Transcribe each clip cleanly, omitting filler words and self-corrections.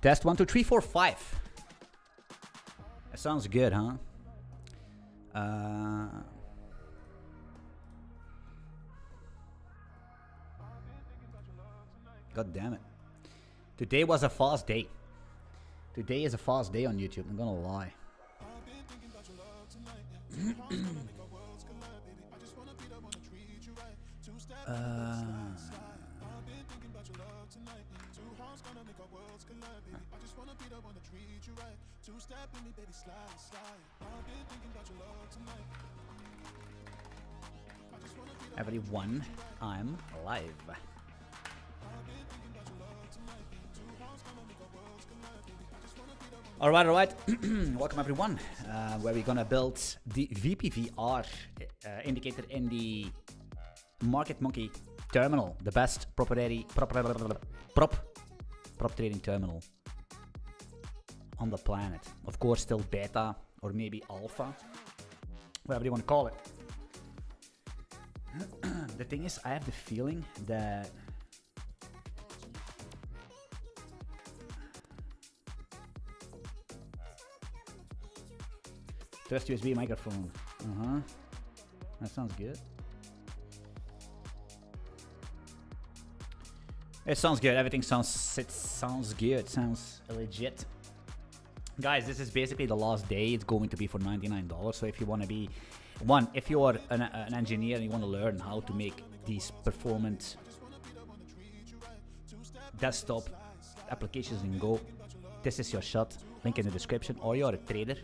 Test 1, 2, 3, 4, 5. That sounds good, huh? God damn it. Today was a fast day. Today is a fast day on YouTube, I'm gonna lie. Everyone, I'm live. Alright, welcome everyone, where we're gonna build the VPVR indicator in the Market Monkey terminal, the best prop trading terminal on the planet. Of course, still beta or maybe alpha, whatever you want to call it. The thing is, I have the feeling that Trust USB microphone. That sounds good. It sounds good. Everything sounds good. Sounds legit. Guys, this is basically the last day. It's going to be for $99. So if you want to be if you are an engineer and you want to learn how to make these performant desktop applications in Go, this is your shot. Link in the description. Or you're a trader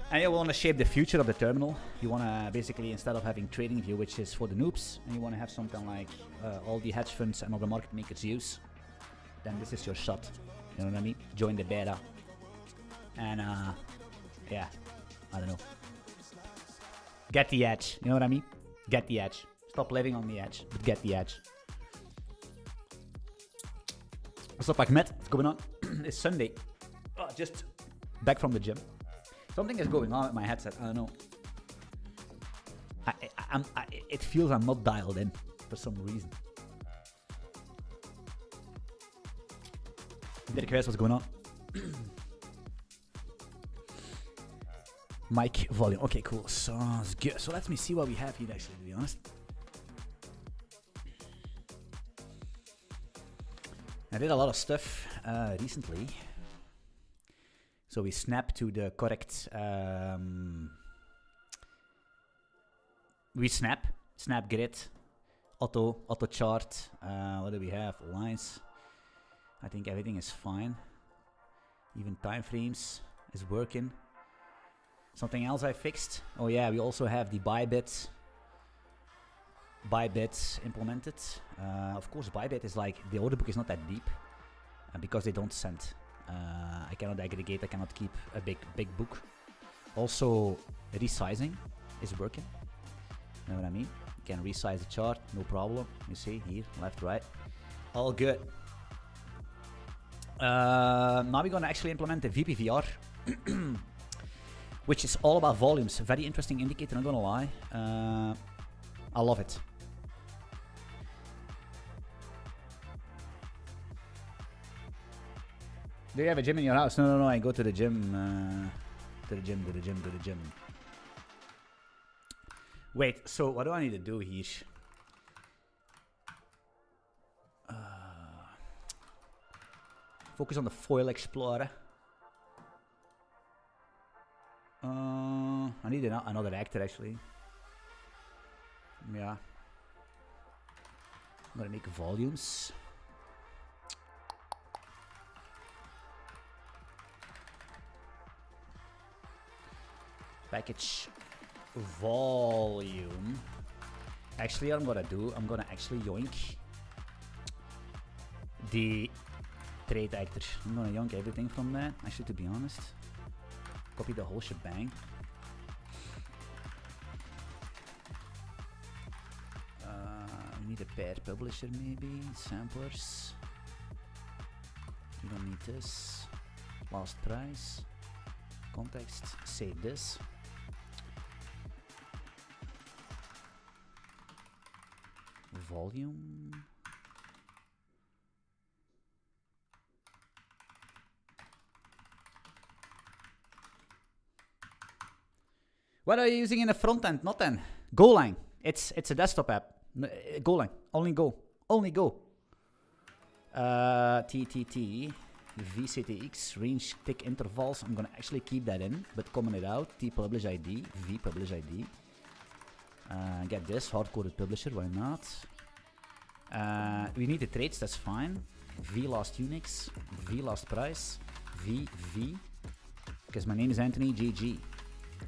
and you want to shape the future of the terminal. You want to basically, instead of having trading view, which is for the noobs, and you want to have something like all the hedge funds and other market makers use, then this is your shot. You know what I mean? Join the beta. And yeah, I don't know. Get the edge. You know what I mean? Get the edge. Stop living on the edge, but get the edge. What's up, Ahmed? What's going on? It's Sunday. Oh, just back from the gym. Something is going on with my headset. I don't know. It feels I'm not dialed in for some reason. Derek Harris, what's going on? Mic volume. Okay, cool. Sounds good. So let me see what we have here, actually, to be honest. I did a lot of stuff recently. So we snap to the correct, we snap grid, auto chart, what do we have, lines, I think everything is fine, even time frames is working. Something else I fixed, oh yeah, we also have the buy bits implemented. Of course, buy bit is like, the order book is not that deep, because they don't send. I cannot aggregate, I cannot keep a big book. Also, resizing is working. You know what I mean? You can resize the chart, no problem. You see here, left, right, all good. Now we're gonna actually implement the VPVR, which is all about volumes. Very interesting indicator, I'm not gonna lie. I love it. Do you have a gym in your house? No, I go to the gym, to the gym. Wait, so what do I need to do here? Focus on the foil explorer. I need another actor, actually. Yeah. I'm gonna make volumes. Package volume. Actually, what I'm gonna do, I'm gonna actually yoink the trade actor. I'm gonna yoink everything from that, actually, to be honest. Copy the whole shebang. We need a pair publisher, maybe. Samplers. You don't need this. Last price. Context. Say this. Volume. What are you using in the front end? Not then. Golang. It's a desktop app. Golang. Only Go. Only Go. TTT. VCTX. Range tick intervals. I'm gonna actually keep that in, but comment it out. T publish ID. V publish ID. Get this. Hard-coded publisher. Why not? We need the traits. That's fine. V last Unix. V last price. V. Because my name is Anthony. GG.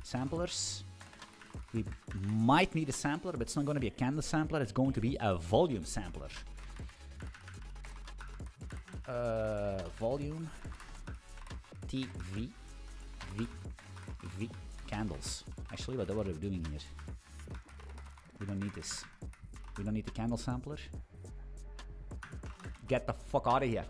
Samplers. We might need a sampler, but it's not going to be a candle sampler. It's going to be a volume sampler. Volume. TV. V. Candles. Actually, what are we doing here? We don't need this. We don't need the candle sampler. Get the fuck out of here.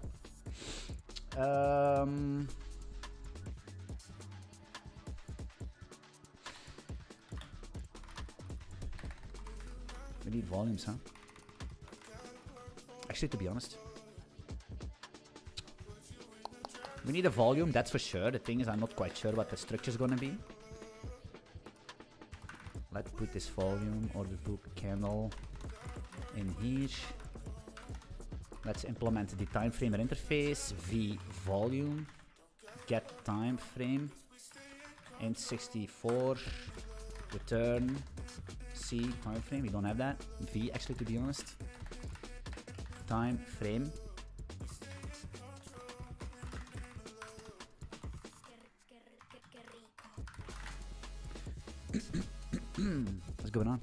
We need volumes, huh? Actually, to be honest, we need a volume, that's for sure. The thing is, I'm not quite sure what the structure is gonna be. Let's put this volume, order book, candle in here. Let's implement the time frame interface. V volume, get time frame, int 64, return. C time frame, we don't have that. V actually, to be honest. Time frame. What's going on?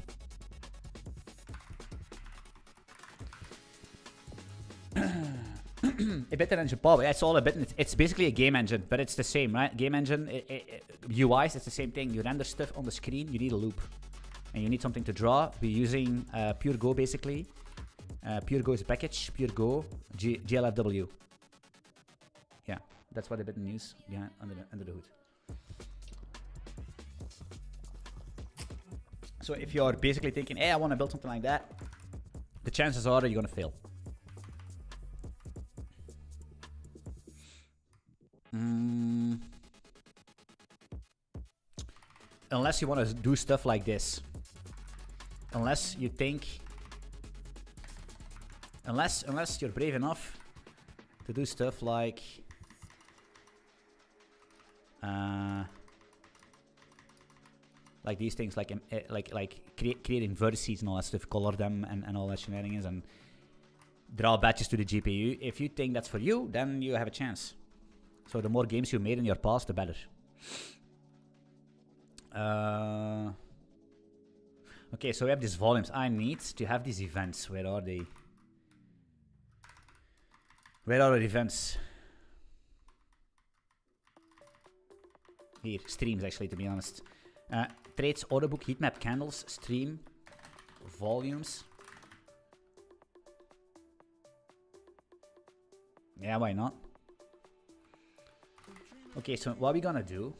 A bit engine power. It's all a bit. It's basically a game engine, but it's the same, right? Game engine UIs. It's the same thing. You render stuff on the screen. You need a loop. And you need something to draw. We're using Pure Go basically. Pure Go is a package. Pure Go GLFW. Yeah, that's what a bit use behind under the hood. So if you're basically thinking, hey, I want to build something like that, the chances are that you're gonna fail. Unless you want to do stuff like this. Unless you think, unless you're brave enough to do stuff like these things, like creating vertices and all that stuff, color them and all that shenanigans, and draw batches to the GPU. If you think that's for you, then you have a chance. So the more games you made in your past, the better. Okay, so we have these volumes. I need to have these events. Where are they? Where are the events? Here, streams actually, to be honest. Traits, order book, heat map, candles, stream, volumes. Yeah, why not? Okay, so what are we gonna do?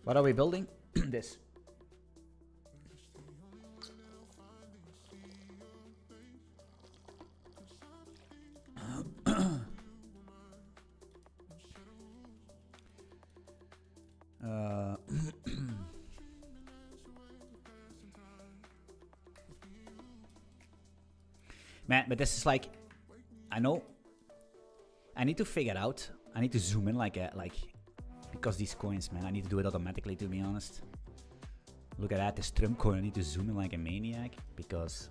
What are we building? This. Man, but this is like, I know. I need to figure out. I need to zoom in because these coins, man, I need to do it automatically, to be honest. Look at that, this Trump coin. I need to zoom in like a maniac because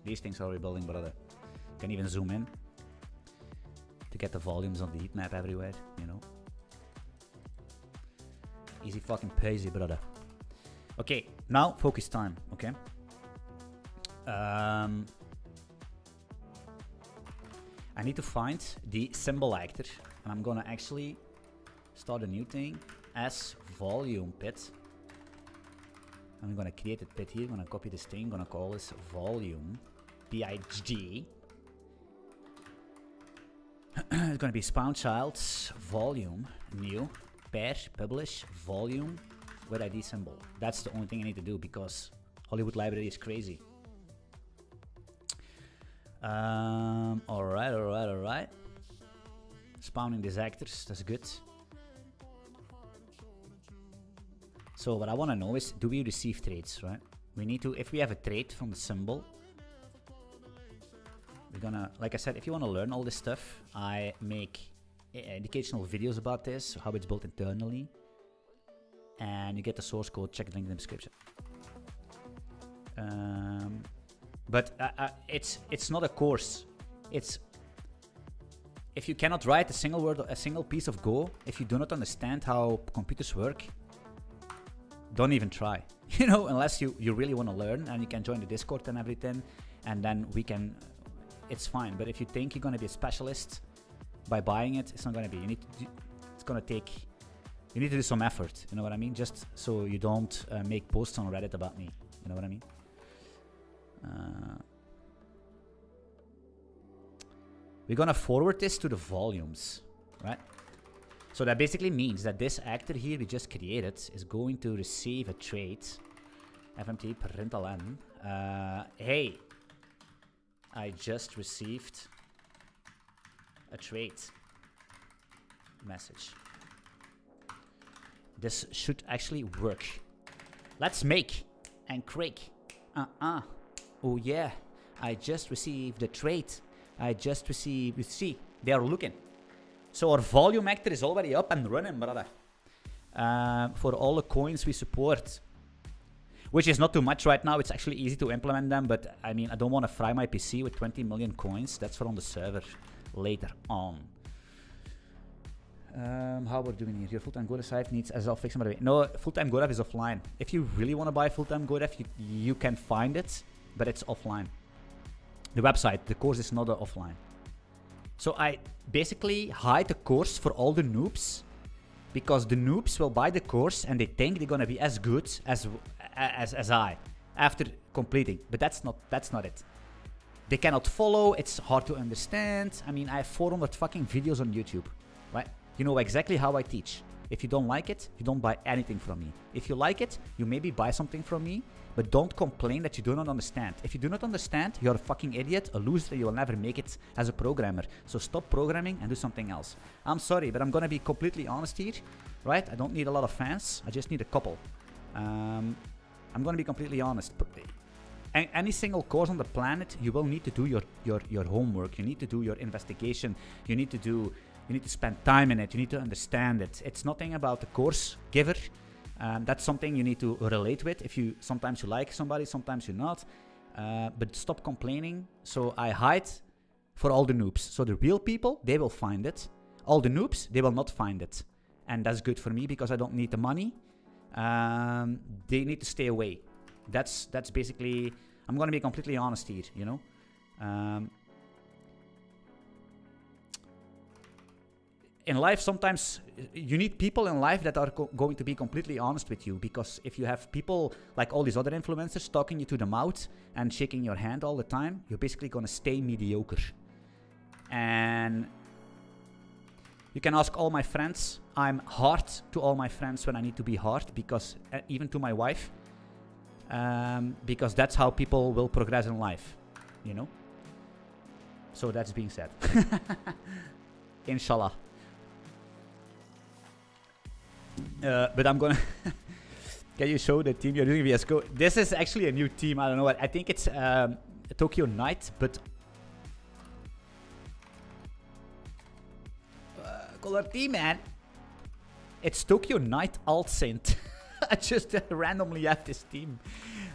these things are rebuilding, brother. Can even zoom in to get the volumes on the heat map everywhere, you know. Easy fucking peasy, brother. Okay, now focus time, okay? I need to find the symbol actor, and I'm gonna actually start a new thing as volume pit. I'm gonna create a pit here. I'm gonna copy this thing. Gonna call this volume PIG. It's gonna be spawn child volume new pair publish volume with ID symbol. That's the only thing I need to do because Hollywood library is crazy. Alright, alright, alright. Spawning these actors, that's good. So what I want to know is, do we receive trades, right? We need to, if we have a trade from the symbol, we're gonna, like I said, if you want to learn all this stuff, I make educational videos about this, how it's built internally. And you get the source code, check the link in the description. But it's not a course. It's, if you cannot write a single word, a single piece of Go, if you do not understand how computers work, don't even try. You know, unless you really want to learn, and you can join the Discord and everything, and then we can, it's fine. But if you think you're going to be a specialist by buying it, it's not going to be. You need to do, it's going to take, you need to do some effort, you know what I mean? Just so you don't make posts on Reddit about me, you know what I mean? We're gonna forward this to the volumes, right? So that basically means that this actor here we just created is going to receive a trade. FMT println. Hey, I just received a trade message. This should actually work. Let's make and creak. Oh yeah, I just received a trade. I just received, you see, they are looking. So our volume actor is already up and running, brother. For all the coins we support. Which is not too much right now, it's actually easy to implement them, but I mean, I don't want to fry my PC with 20 million coins. That's for on the server later on. How we're doing here? Your full-time Godev site needs SSL fixing, by the way. No, full-time Godev is offline. If you really want to buy full-time Godev, you can find it, but it's offline. The website, the course is not offline. So I basically hide the course for all the noobs, because the noobs will buy the course and they think they're gonna be as good as I after completing. But that's not it. They cannot follow. It's hard to understand. I mean, I have 400 fucking videos on YouTube, right? You know exactly how I teach. If you don't like it, you don't buy anything from me. If you like it, you maybe buy something from me, but don't complain that you do not understand. If you do not understand, you're a fucking idiot, a loser, you will never make it as a programmer. So stop programming and do something else. I'm sorry, but I'm gonna be completely honest here, right? I don't need a lot of fans, I just need a couple. I'm gonna be completely honest. Any single course on the planet, you will need to do your homework, you need to do your investigation, you need to spend time in it, you need to understand it. It's nothing about the course giver. That's something you need to relate with. If you sometimes you like somebody, sometimes you're not. But stop complaining. So I hide for all the noobs. So the real people, they will find it. All the noobs, they will not find it. And that's good for me because I don't need the money. They need to stay away. That's basically, I'm gonna be completely honest here, you know. In life, sometimes you need people in life that are going to be completely honest with you, because if you have people like all these other influencers talking you to the mouth and shaking your hand all the time, you're basically going to stay mediocre. And you can ask all my friends. I'm hard to all my friends when I need to be hard, because even to my wife, because that's how people will progress in life, you know. So that's being said. Inshallah. But I'm gonna can you show the team you're doing VS Code? This is actually a new team. I don't know what. I think it's Tokyo Night, but color team, man. It's Tokyo Night Alt Saint. I just randomly have this team.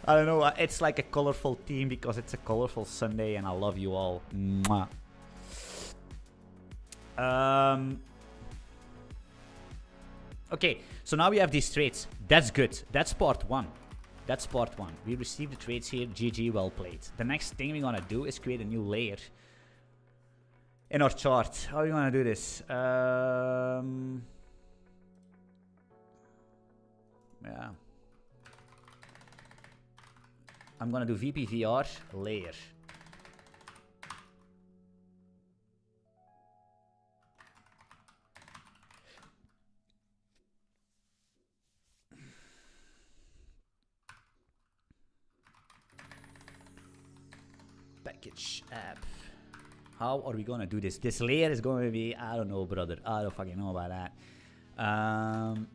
I don't know. It's like a colorful team because it's a colorful Sunday, and I love you all. Mwah. Okay, so now we have these trades. That's good. That's part one. That's part one. We received the trades here. GG, well played. The next thing we're gonna do is create a new layer in our chart. How are we gonna do this? Yeah. I'm gonna do VPVR layer. package app. How are we gonna do this? This layer is going to be, I don't know, brother. I don't fucking know about that. And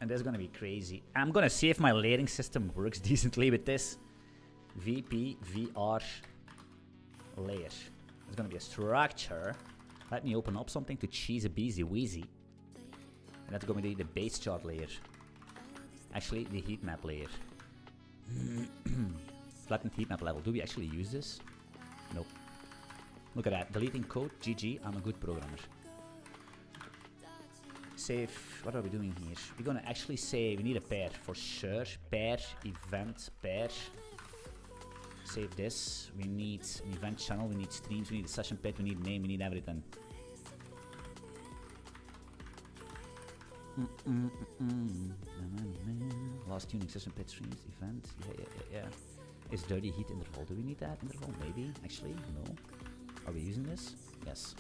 that's gonna be crazy. I'm gonna see if my layering system works decently with this. VPVR layer. It's gonna be a structure. Let me open up something to cheese a beezy wheezy. And that's gonna be the base chart layer. Actually, the heat map layer. Flattened heat map level. Do we actually use this? Nope. Look at that. Deleting code. GG. I'm a good programmer. Save. What are we doing here? We're gonna actually say we need a pair for sure. Pair, event, pair. Save this. We need an event channel. We need streams. We need a session pet. We need name. We need everything. Last tuning session pet streams. Event. Yeah. Is dirty heat interval? Do we need that interval? Maybe. Actually, no. Are we using this? Yes.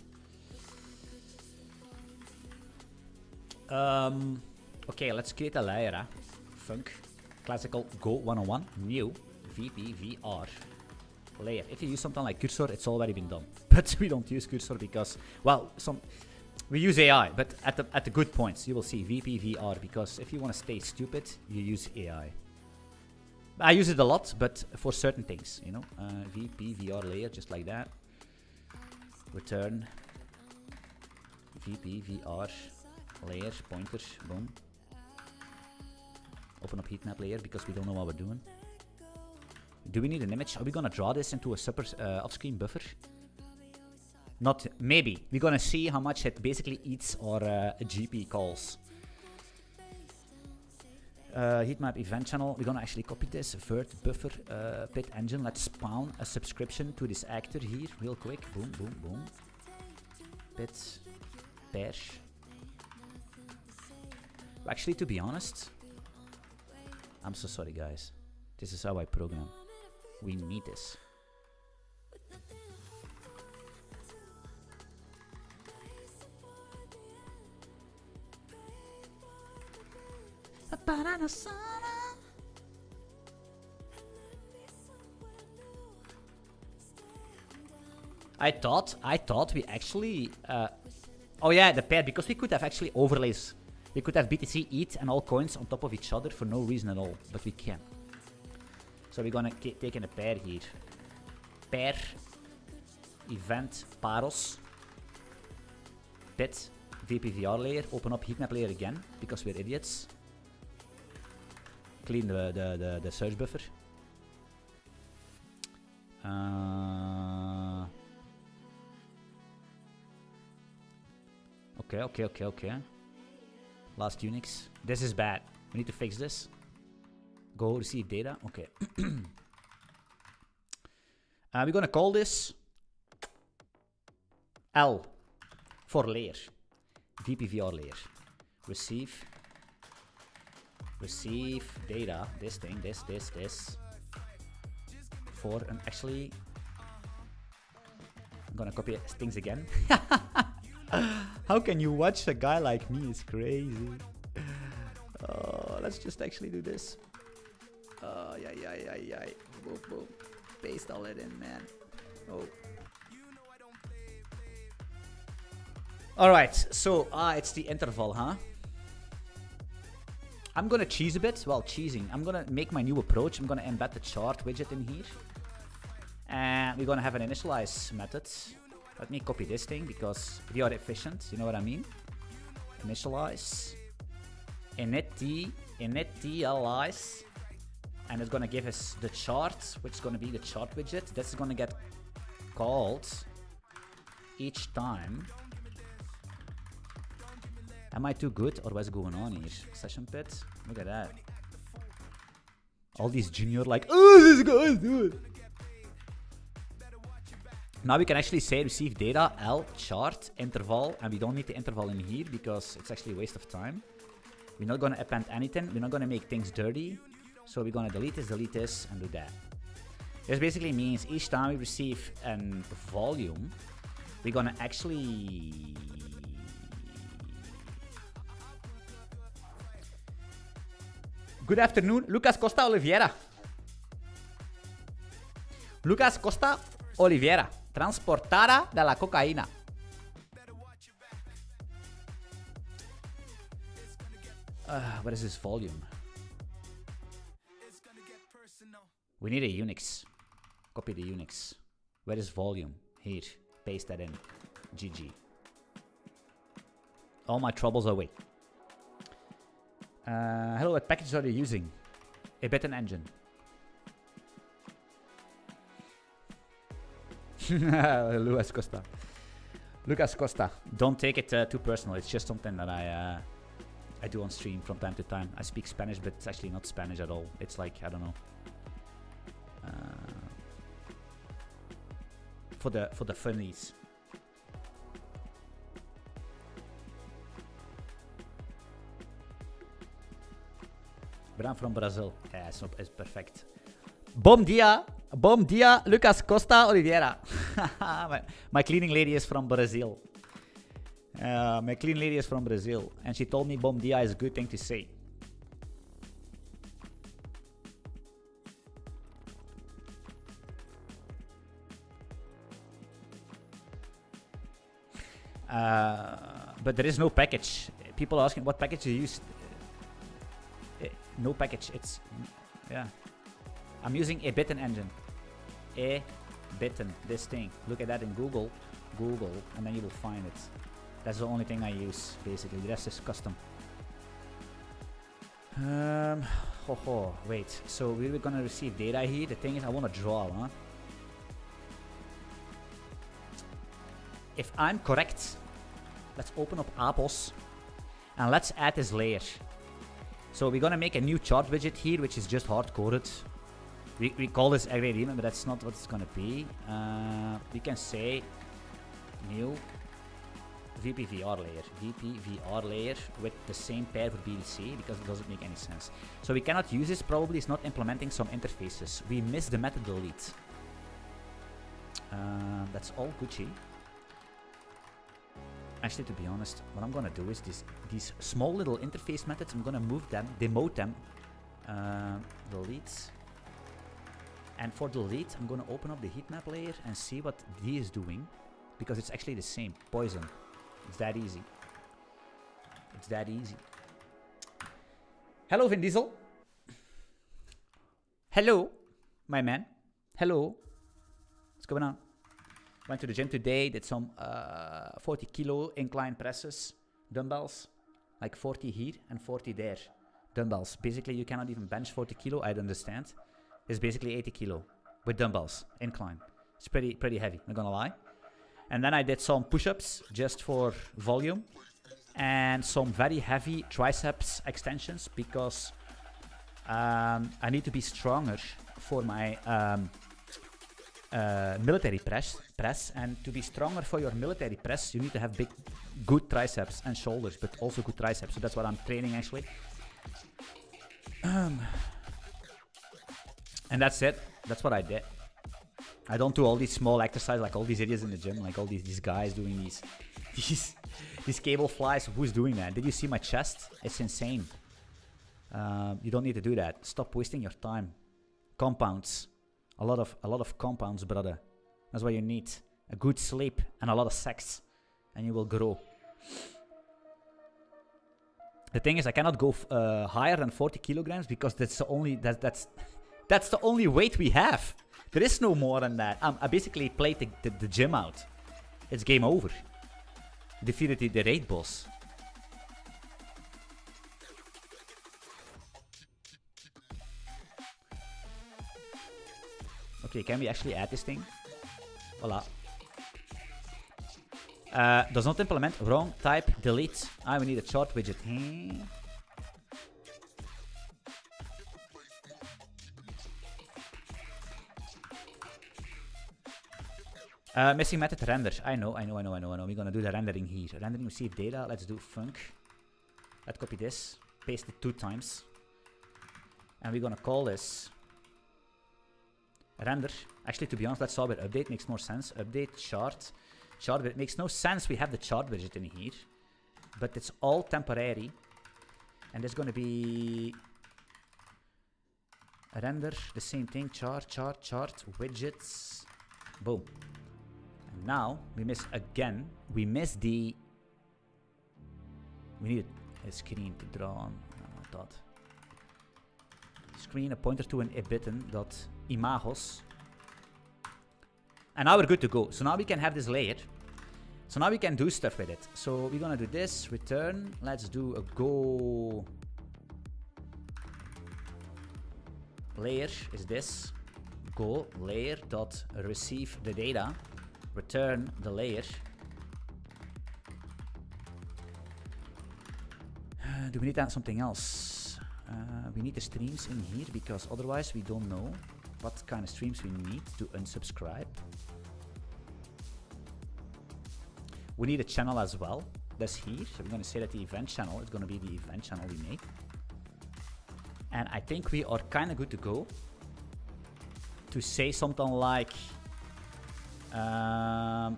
Okay, let's create a layer. Func. Classical Go 101. New. VPVR. Layer. If you use something like cursor, it's already been done. But we don't use cursor because, well, we use AI, but at the good points. You will see VPVR, because if you want to stay stupid, you use AI. I use it a lot, but for certain things, you know. VPVR layer, just like that. Return VPVR layer, pointer, boom. Open up heat map layer because we don't know what we're doing. Do we need an image? Are we gonna draw this into a super off-screen buffer? Not, maybe. We're gonna see how much it basically eats our GP calls. Heat map event channel. We're gonna actually copy this. Vert buffer pit engine. Let's spawn a subscription to this actor here real quick. Boom, boom, boom. Pit. Pair. Actually, to be honest, I'm so sorry, guys. This is how I program. We need this. I thought we actually oh yeah, the pair, because we could have actually overlays. We could have BTC ETH and all coins on top of each other for no reason at all, but we can. So we're gonna take in a pair here. Pair, event, paros, pit, VPVR layer, open up heatmap layer again, because we're idiots. Clean the search buffer. Okay. Last Unix. This is bad. We need to fix this. Go receive data. Okay. We're gonna call this L for layer. VPVR layer. Receive data. This thing. This. For an actually. I'm gonna copy things again. How can you watch a guy like me? It's crazy. Let's just actually do this. Yeah. Boom. Paste all it in, man. Oh. Alright, so, it's the interval, huh? I'm gonna cheese a bit. Well, cheesing. I'm gonna make my new approach. I'm gonna embed the chart widget in here. And we're gonna have an initialize method. Let me copy this thing because we are efficient. You know what I mean? Initialize. Initialize. And it's gonna give us the chart, which is gonna be the chart widget. That's gonna get called each time. Am I too good or what's going on here? Session pit. Look at that. All these junior like, oh, this guy's good. Now we can actually say receive data, L, chart, interval, and we don't need the interval in here because it's actually a waste of time. We're not gonna append anything. We're not gonna make things dirty. So we're gonna delete this, and do that. This basically means each time we receive a volume, we're gonna actually... Good afternoon, Lucas Costa Oliveira. Lucas Costa Oliveira. Transportada de la cocaína. What is this volume? We need a Unix. Copy the Unix. Where is volume? Here. Paste that in. GG. All my troubles away. Hello, what package are you using? A button engine. Lucas Costa. Lucas Costa. Don't take it too personal. It's just something that I do on stream from time to time. I speak Spanish, but it's actually not Spanish at all. It's like, I don't know. For the funnies. But I'm from Brazil. Yeah, it's perfect. Bom dia, Lucas Costa Oliveira. my cleaning lady is from Brazil. My cleaning lady is from Brazil, and she told me bom dia is a good thing to say. But there is no package. People are asking what package you use. No package. It's yeah. I'm using a button engine. A button. This thing. Look at that in Google, and then you will find it. That's the only thing I use basically. The rest is custom. Wait. So we're gonna receive data here. The thing is, I want to draw, huh? If I'm correct, let's open up Apples and let's add this layer. So we're gonna make a new chart widget here, which is just hard-coded. We call this refinement, but that's not what it's gonna be. We can say new VPVR layer. VPVR layer with the same pair for BDC, because it doesn't make any sense. So we cannot use this, probably it's not implementing some interfaces. We missed the method delete. That's all Gucci. Actually, to be honest, what I'm gonna do is these small little interface methods, I'm gonna move them, demote them, delete. And for delete, I'm gonna open up the heat map layer and see what D is doing, because it's actually the same. Poison. It's that easy. It's that easy. Hello, Vin Diesel. Hello, my man. Hello. What's going on? Went to the gym today, did some 40 kilo incline presses, dumbbells, like 40 here and 40 there, dumbbells. Basically, you cannot even bench 40 kilo, I understand. It's basically 80 kilo with dumbbells, incline. It's pretty heavy, not gonna lie. And then I did some push-ups just for volume and some very heavy triceps extensions because I need to be stronger for my military press, and to be stronger for your military press you need to have good triceps and shoulders, but also good triceps. So that's what I'm training actually, and that's it. That's what I did. I don't do all these small exercises like all these idiots in the gym, like all these guys doing these cable flies. Who's doing that? Did you see my chest? It's insane. You don't need to do that. Stop wasting your time. Compounds. A lot of compounds, brother. That's what you need. A good sleep and a lot of sex, and you will grow. The thing is, I cannot go higher than 40 kilograms because that's the only that's the only weight we have. There is no more than that. I basically played the gym out. It's game over. Defeated the raid boss. Okay, can we actually add this thing? Voila. Does not implement. Wrong type. Delete. We need a chart widget. Missing method render. I know. We're gonna do the rendering here. Rendering receive data. Let's do func. Let's copy this. Paste it 2 times. And we're gonna call this render. Actually, to be honest, let's solve it. Update makes more sense. Update chart. Chart, it makes no sense. We have the chart widget in here, but it's all temporary. And there's gonna be render, the same thing. Chart, widgets. Boom. And now we miss again. We miss the... We need a screen to draw on. Dot. Screen, a pointer to an ibitten dot imagos. And now we're good to go. So now we can have this layer. So now we can do stuff with it. So we're gonna do this, return. Let's do a go. Layer is this. Go layer dot receive the data. Return the layer. Do we need something else? We need the streams in here because otherwise we don't know what kind of streams we need to unsubscribe. We need a channel as well. That's here. So we're going to say that the event channel is going to be the event channel we make. And I think we are kind of good to go to say something like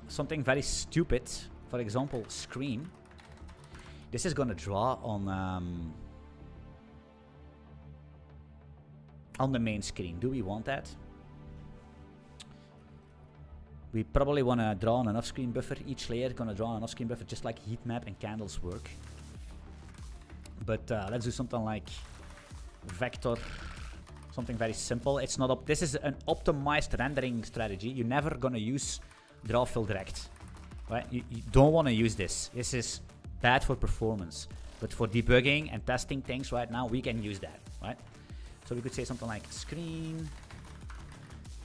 something very stupid. For example, screen. This is going to draw on the main screen. Do we want that? We probably want to draw on an off-screen buffer. Each layer is going to draw on an off-screen buffer just like heat map and candles work. But let's do something like vector, something very simple. It's not up. This is an optimized rendering strategy. You're never going to use draw fill direct, right? You don't want to use this. This is bad for performance. But for debugging and testing things right now, we can use that, right? So we could say something like screen.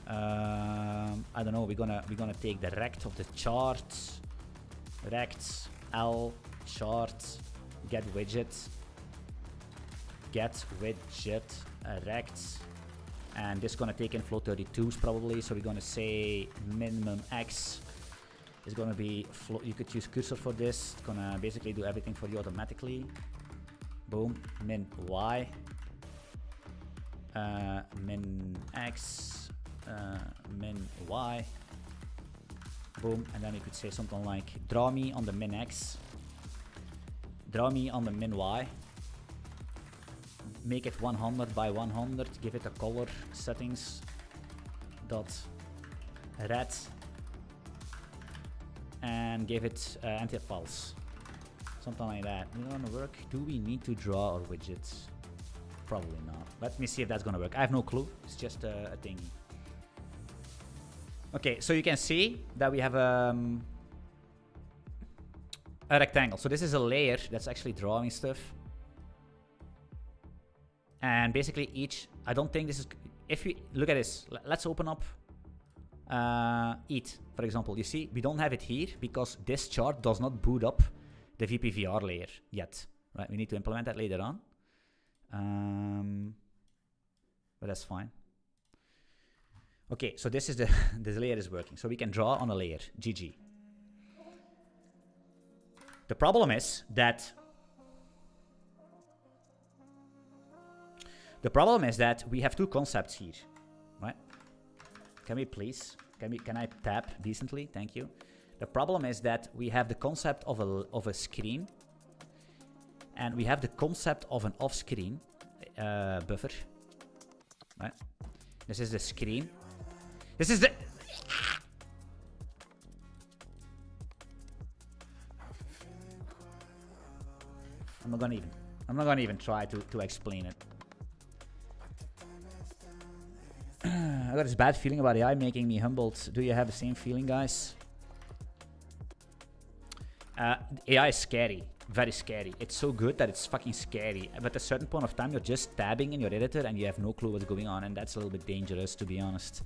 I don't know. We're gonna take the rect of the chart. Rect L chart get widget rect, and this is gonna take in float 32s probably. So we're gonna say minimum X is gonna be float. You could use cursor for this. It's gonna basically do everything for you automatically. Boom. Min Y. Min X. Min Y. Boom. And then we could say something like draw me on the min X. Draw me on the min Y. Make it 100 by 100. Give it a color settings. Dot red. And give it anti-false. Something like that. Is it gonna work? Do we need to draw our widgets? Probably not. Let me see if that's gonna work. I have no clue. It's just a thing. Okay, so you can see that we have a rectangle. So this is a layer that's actually drawing stuff. And basically each, I don't think this is, if we look at this, let's open up eat, for example. You see, we don't have it here because this chart does not boot up the VPVR layer yet, right? We need to implement that later on. But that's fine. Okay, so this is this layer is working. So we can draw on a layer, GG. The problem is that we have two concepts here, right? Can we please, can I tap decently? Thank you. The problem is that we have the concept of a screen, and we have the concept of an off-screen buffer, right? This is the screen. This is the... I'm not gonna even try to explain it. I got this bad feeling about AI making me humbled. Do you have the same feeling, guys? AI is scary. Very scary. It's so good that it's fucking scary. But at a certain point of time, you're just tabbing in your editor and you have no clue what's going on. And that's a little bit dangerous, to be honest.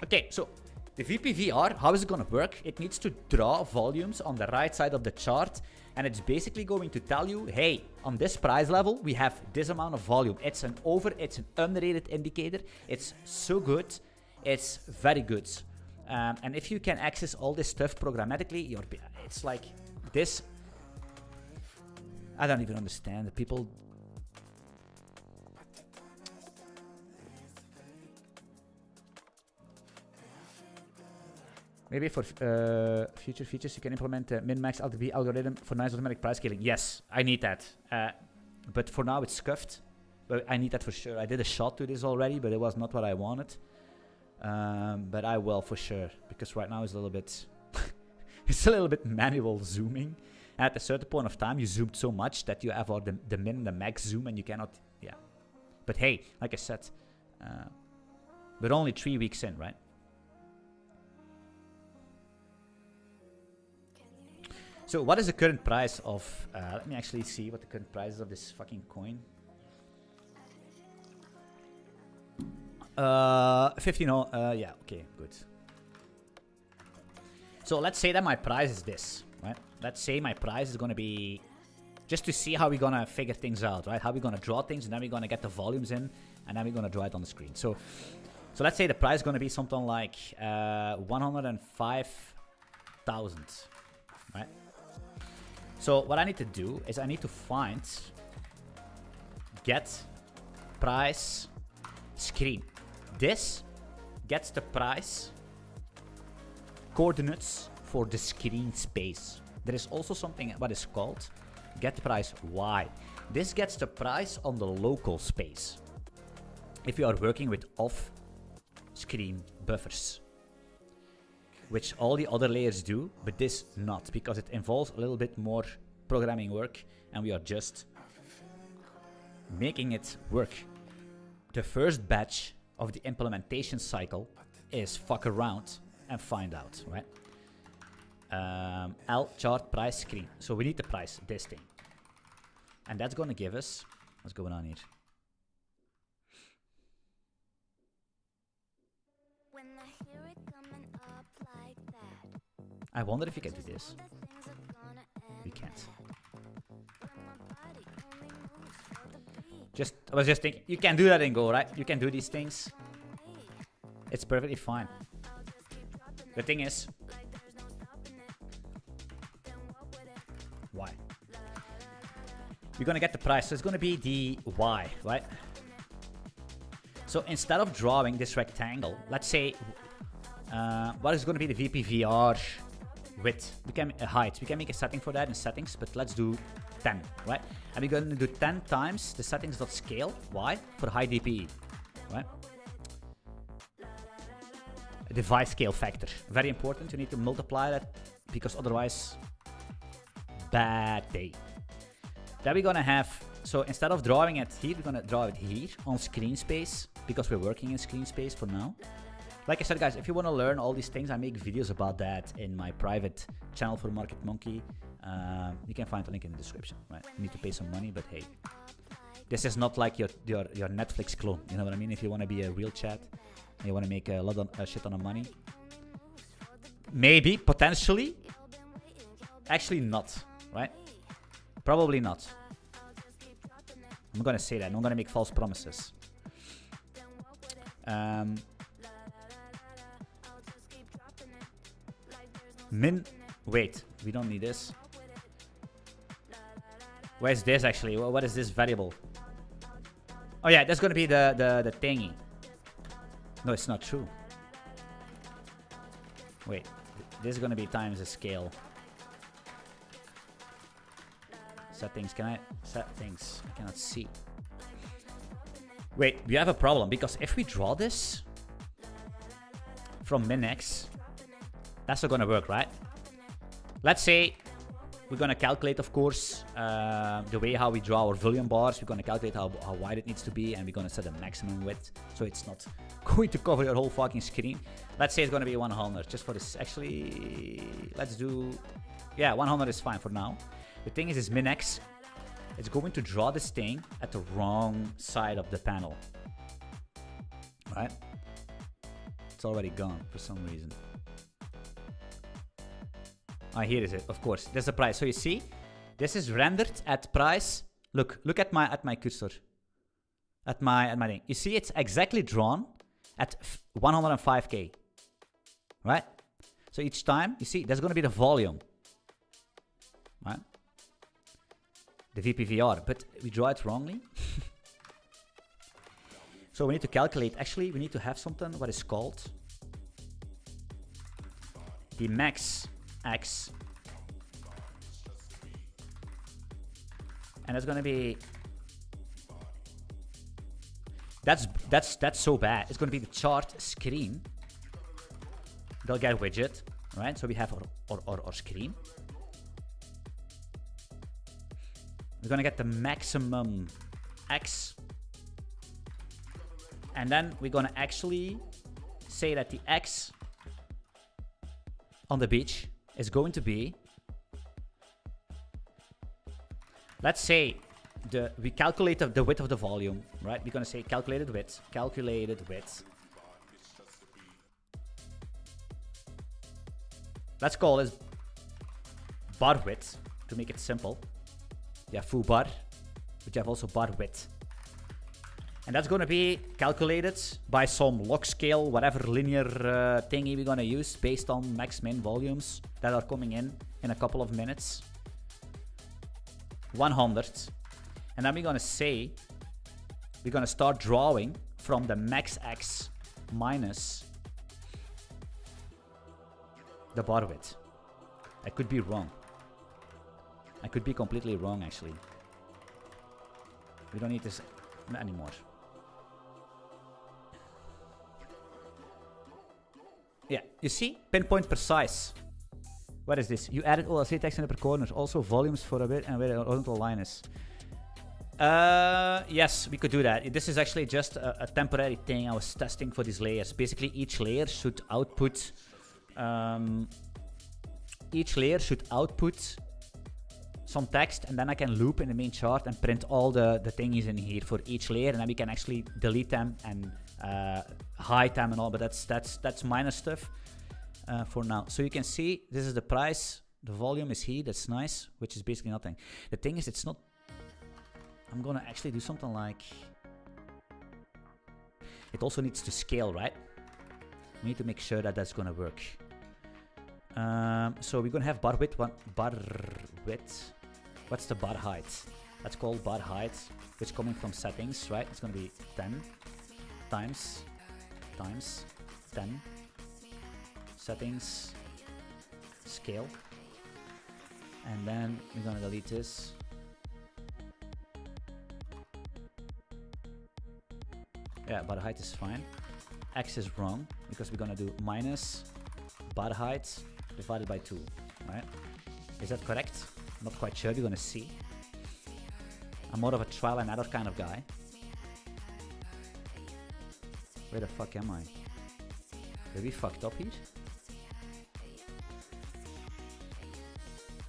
Okay, so the VPVR, how is it going to work? It needs to draw volumes on the right side of the chart. And it's basically going to tell you, hey, on this price level, we have this amount of volume. It's an unrated indicator. It's so good. It's very good. And if you can access all this stuff programmatically, it's like this. I don't even understand. The people... Maybe for future features, you can implement a min-max LTV algorithm for nice automatic price scaling. Yes, I need that. But for now it's scuffed. But I need that for sure. I did a shot to this already, but it was not what I wanted. But I will for sure, because right now it's a little bit it's a little bit manual zooming. At a certain point of time you zoomed so much that you have the min and the max zoom and you cannot, yeah. But hey, like I said, we're only 3 weeks in, right? So what is the current price of, let me actually see what the current price is of this fucking coin. 15, yeah, okay, good. So let's say that my price is this, right? Let's say my price is gonna be, just to see how we're gonna figure things out, right? How we're gonna draw things, and then we're gonna get the volumes in, and then we're gonna draw it on the screen. So let's say the price is gonna be something like 105,000, right? So what I need to do is I need to find get price screen. This gets the price coordinates for the screen space. There is also something what is called get price Y. This gets the price on the local space if you are working with off screen buffers, which all the other layers do, but this not, because it involves a little bit more programming work and we are just making it work. The first batch of the implementation cycle is fuck around and find out, right? L chart price screen. So we need the price, this thing. And that's gonna give us, what's going on here? I wonder if you can do this. We can't. I was just thinking, you can do that in Go, right? You can do these things. It's perfectly fine. The thing is, why? You're gonna get the price, so it's gonna be the Y, right? So instead of drawing this rectangle, let's say, what is gonna be the VPVR width? We can height. We can make a setting for that in settings, but let's do 10, right? And we're going to do 10 times the settings.scale. Why? For high DPE, right? A device scale factor. Very important. You need to multiply that because otherwise, bad day. Then we're going to have, so instead of drawing it here, we're going to draw it here on screen space because we're working in screen space for now. Like I said, guys, if you want to learn all these things, I make videos about that in my private channel for Market Monkey. You can find the link in the description, right? You need to pay some money, but hey, this is not like your Netflix clone. You know what I mean? If you want to be a real chat and you want to make a lot of shit ton of money, maybe, potentially, actually not, right? Probably not. I'm gonna say that. I'm not gonna make false promises. Min, wait, we don't need this. Where's this actually? What is this variable? Oh yeah, that's gonna be the thingy. No, it's not true. Wait, this is gonna be times the scale. Settings, can I set things? I cannot see. Wait, we have a problem because if we draw this from min x, that's not gonna work, right? Let's say we're gonna calculate, of course, the way how we draw our volume bars. We're gonna calculate how wide it needs to be, and we're gonna set a maximum width, so it's not going to cover your whole fucking screen. Let's say it's gonna be 100, just for this. Actually, let's do, yeah, 100 is fine for now. The thing is min x, it's going to draw this thing at the wrong side of the panel, right? It's already gone for some reason. Ah, here is it, of course. There's the price. So you see, this is rendered at price. Look at my cursor. At my thing. You see, it's exactly drawn at 105k. Right? So each time, you see, there's gonna be the volume. Right? The VPVR, but we draw it wrongly. So we need to calculate. Actually, we need to have something what is called the max x, and that's gonna be That's so bad. It's going to be the chart screen. They'll get widget, right? So we have our screen. We're going to get the maximum X. And then we're going to actually say that the X on the beach is going to be, let's say, we calculate the width of the volume, right? We're going to say calculated width. Let's call this bar width to make it simple. You have foo bar, but you have also bar width. And that's going to be calculated by some log scale, whatever linear thingy we're going to use based on max min volumes that are coming in a couple of minutes. 100. And then we're going to say, we're going to start drawing from the max X minus the bar width. I could be wrong. I could be completely wrong, actually. We don't need this anymore. Yeah, you see? Pinpoint precise. What is this? You added OLC text in the upper corner. Also volumes for a bit and where the horizontal line is. Yes, we could do that. This is actually just a temporary thing I was testing for these layers. Basically, each layer should output... some text, and then I can loop in the main chart and print all the thingies in here for each layer, and then we can actually delete them and hide them and all, but that's minor stuff for now. So you can see this is the price, the volume is here, that's nice, which is basically nothing. The thing is, it's not... I'm gonna actually do something like... It also needs to scale, right? We need to make sure that that's gonna work. So we're gonna have bar width, bar width. What's the bar height? That's called bar height, which is coming from settings, right? It's gonna be 10 times 10 settings scale, and then we're gonna delete this. Yeah, bar height is fine. X is wrong because we're gonna do minus bar height divided by 2, right? Is that correct? Not quite sure, we're gonna see. I'm more of a trial and error kind of guy. Where the fuck am I? Did we fucked up here?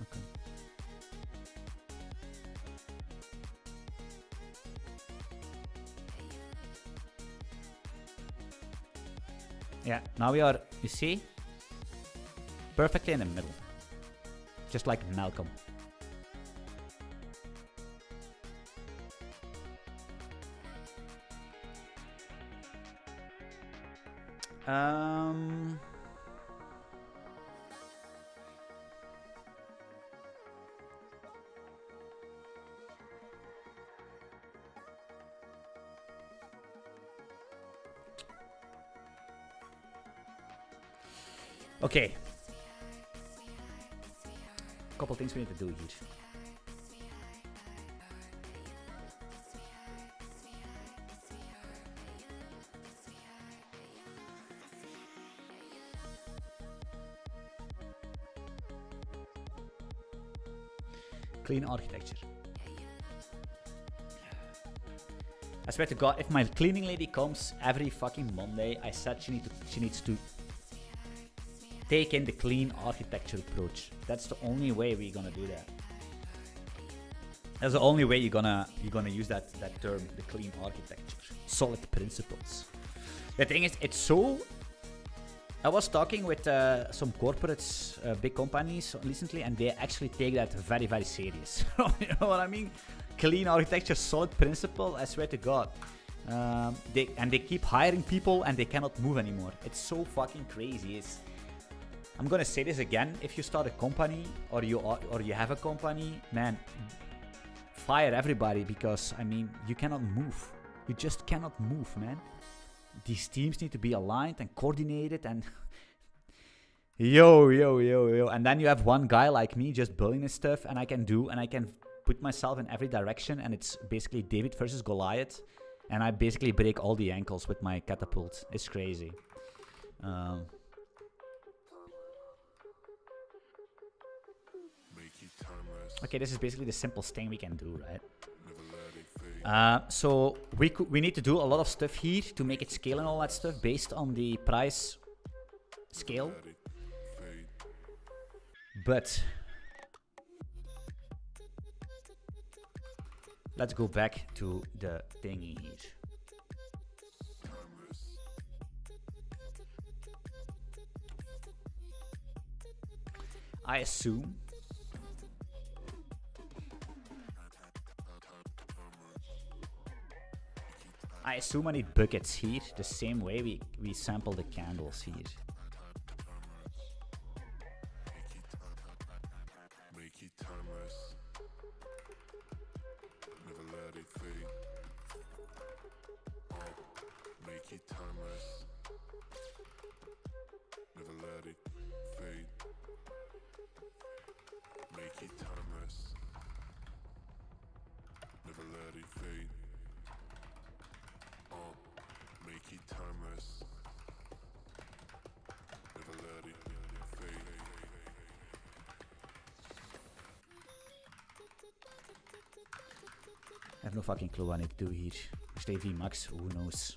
Okay. Yeah, now we are, you see? Perfectly in the middle. Just like Malcolm. Okay. Couple things we need to do here. Clean architecture. I swear to God, if my cleaning lady comes every fucking Monday, I said she needs to take in the clean architecture approach. That's the only way we're gonna do that. That's the only way you're gonna use that term, the clean architecture. Solid principles. The thing is, it's so... I was talking with some corporates, big companies recently, and they actually take that very, very serious. You know what I mean? Clean architecture, solid principle, I swear to God. They keep hiring people and they cannot move anymore. It's so fucking crazy. I'm gonna say this again, if you start a company or you have a company, man, fire everybody, because I mean, you cannot move. You just cannot move, man. These teams need to be aligned and coordinated and yo. And then you have one guy like me just building this stuff, and I can put myself in every direction, and it's basically David versus Goliath. And I basically break all the ankles with my catapult. It's crazy. Okay, this is basically the simplest thing we can do, right? So we need to do a lot of stuff here to make it scale and all that stuff based on the price scale. But let's go back to the thingy here. I assume I need buckets here, the same way we sample the candles here. I have no fucking clue what I need to do here. Stay V max, who knows?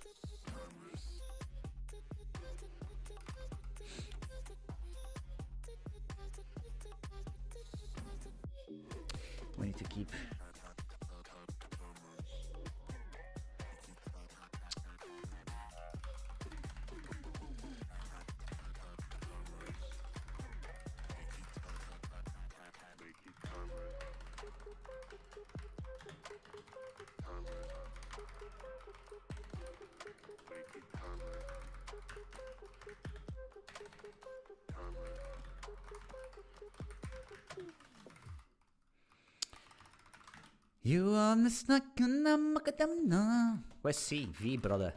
We need to keep. You are the Where's C? V, brother.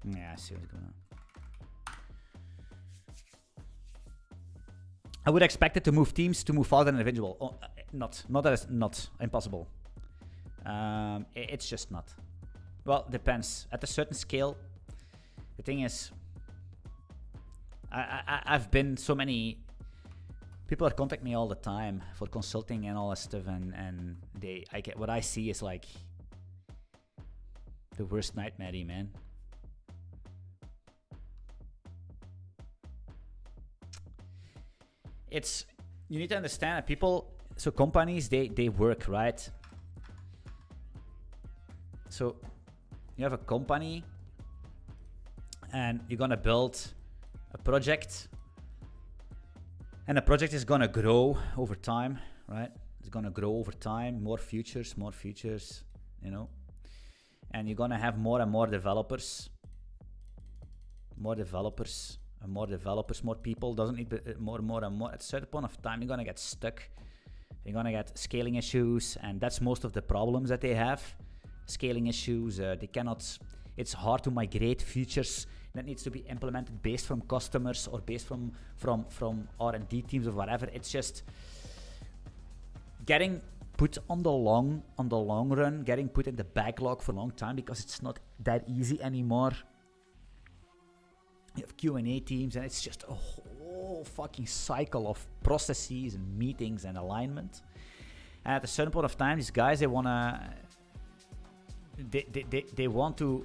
Yeah, I see what's going on. I would expect it to move teams to move faster than individual. Oh, not impossible. It's just not. Well, depends. At a certain scale, the thing is, I've been so many people that contact me all the time for consulting and all that stuff, and I get what I see is like the worst nightmare, man. It's, you need to understand that people, so companies, they work, right? So you have a company and you're gonna build a project, and the project is gonna grow over time, right? It's gonna grow over time, more features, you know, and you're gonna have more and more developers, more people, doesn't need more and more. At a certain point of time, you're gonna get stuck. You're gonna get scaling issues, and that's most of the problems that they have. Scaling issues, they cannot, it's hard to migrate features that needs to be implemented based from customers or based from R&D teams or whatever. It's just getting put on the long run, getting put in the backlog for a long time because it's not that easy anymore. You have Q&A teams, and it's just a whole fucking cycle of processes and meetings and alignment. And at a certain point of time, these guys, they want to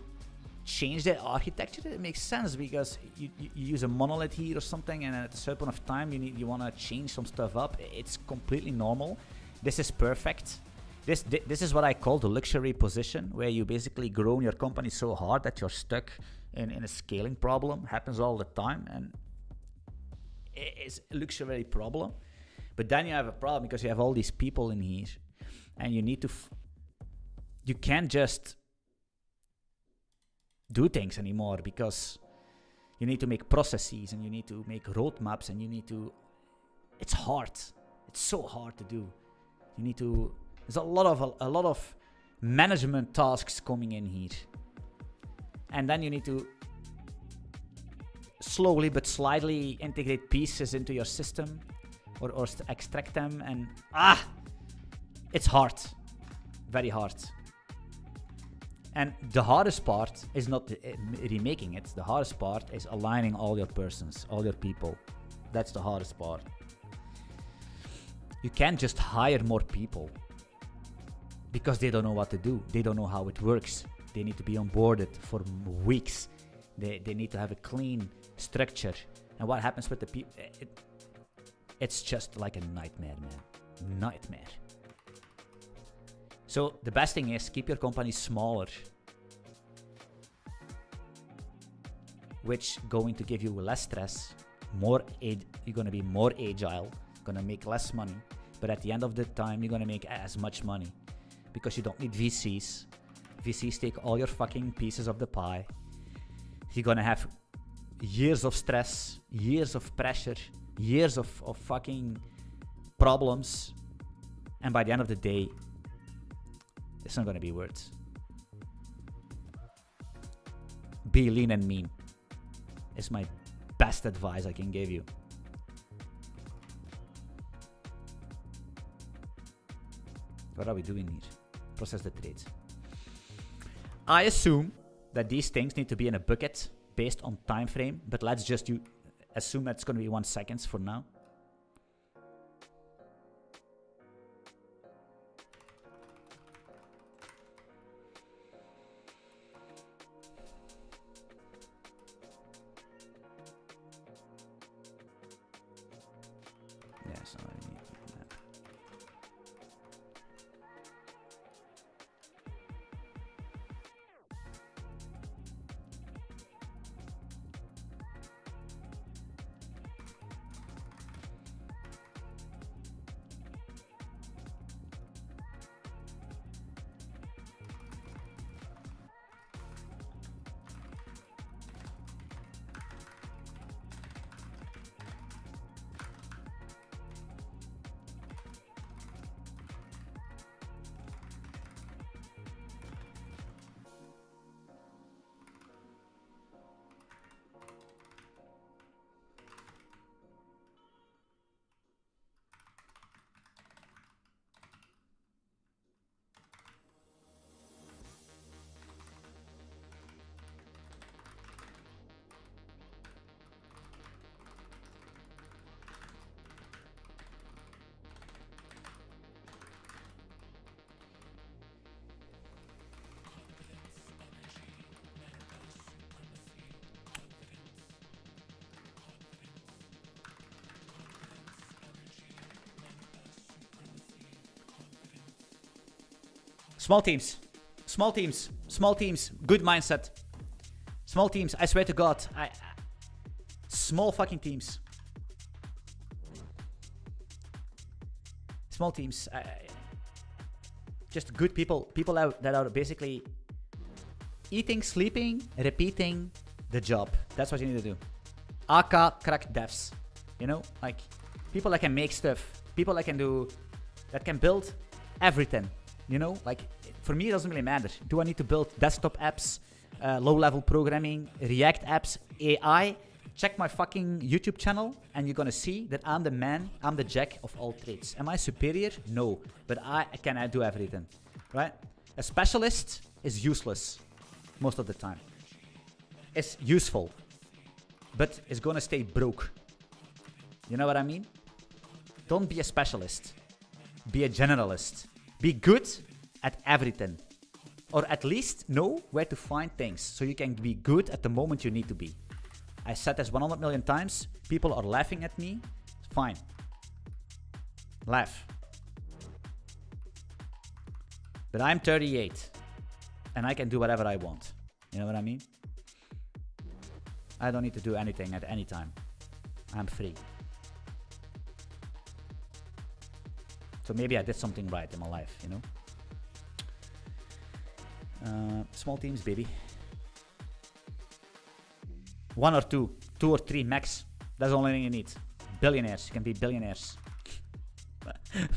change their architecture. It makes sense because you use a monolith here or something, and at a certain point of time, you want to change some stuff up. It's completely normal. This is perfect. This is what I call the luxury position, where you basically grow your company so hard that you're stuck in a scaling problem. Happens all the time, and it's a luxury problem. But then you have a problem because you have all these people in here, and you need to you can't just do things anymore because you need to make processes and you need to make roadmaps, and you need to, it's hard. It's so hard to do. You need to, there's a lot of management tasks coming in here. And then you need to slowly but slightly integrate pieces into your system or extract them. And it's hard. Very hard. And the hardest part is not remaking it. The hardest part is aligning all your persons, all your people. That's the hardest part. You can't just hire more people because they don't know what to do. They don't know how it works. They need to be onboarded for weeks. They need to have a clean structure. And what happens with the people? It's just like a nightmare, man. Nightmare. So the best thing is keep your company smaller, which going to give you less stress, you're going to be more agile, going to make less money, but at the end of the time, you're going to make as much money because you don't need VCs. VCs take all your fucking pieces of the pie. You're going to have years of stress, years of pressure, years of fucking problems, and by the end of the day, it's not going to be worth it. Be lean and mean. It's my best advice I can give you. What are we doing here? Process the trades. I assume that these things need to be in a bucket based on time frame, but let's just assume that's going to be 1 second for now. Yes, I need that. Small teams. Small teams. Small teams. Good mindset. Small teams. I swear to God. Small fucking teams. Small teams. Just good people. People that are basically eating, sleeping, repeating the job. That's what you need to do. AK crack devs. You know? Like people that can make stuff. People that can do... That can build everything. You know, like for me, it doesn't really matter. Do I need to build desktop apps, low-level programming, React apps, AI? Check my fucking YouTube channel and you're going to see that I'm the man, I'm the jack of all trades. Am I superior? No, but I can do everything, right? A specialist is useless most of the time. It's useful, but it's going to stay broke. You know what I mean? Don't be a specialist. Be a generalist. Be good at everything. Or at least know where to find things so you can be good at the moment you need to be. I said this 100 million times. People are laughing at me. Fine. Laugh. But I'm 38. And I can do whatever I want. You know what I mean? I don't need to do anything at any time. I'm free. So maybe I did something right in my life, you know? Small teams, baby. 1 or 2. 2 or 3 max. That's the only thing you need. Billionaires. You can be billionaires.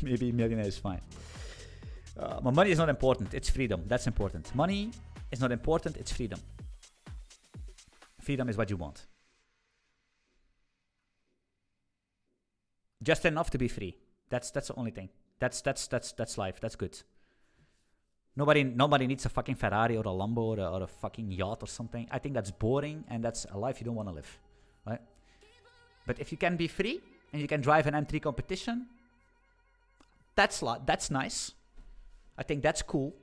Maybe millionaires is fine. My money is not important. It's freedom. That's important. Money is not important. It's freedom. Freedom is what you want. Just enough to be free. That's the only thing. That's life. That's good. Nobody needs a fucking Ferrari or a Lambo or a fucking yacht or something. I think that's boring and that's a life you don't want to live, right? But if you can be free and you can drive an M3 competition, that's nice. I think that's cool.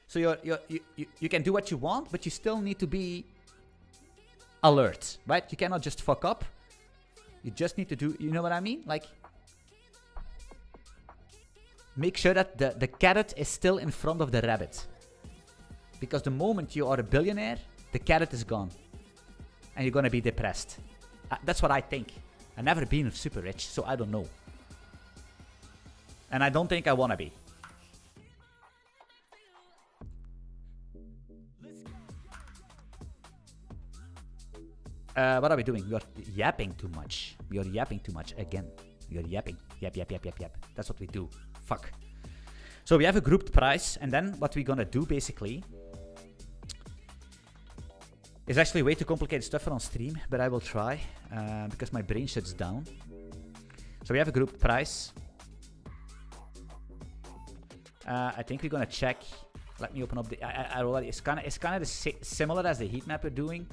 So you can do what you want, but you still need to be alert, right? You cannot just fuck up. You just need to do, you know what I mean? Like, make sure that the carrot is still in front of the rabbit. Because the moment you are a billionaire, the carrot is gone. And you're gonna be depressed. That's what I think. I've never been super rich, so I don't know. And I don't think I wanna be. What are we doing? You're yapping too much. You're yapping too much again. You're yapping. Yap. That's what we do. Fuck. So we have a grouped price, and then what we're gonna do basically is actually way too complicated stuff on stream, but I will try because my brain shuts down. So we have a grouped price. I think we're gonna check. Let me open up the. It's kind of similar as the heat map we're doing.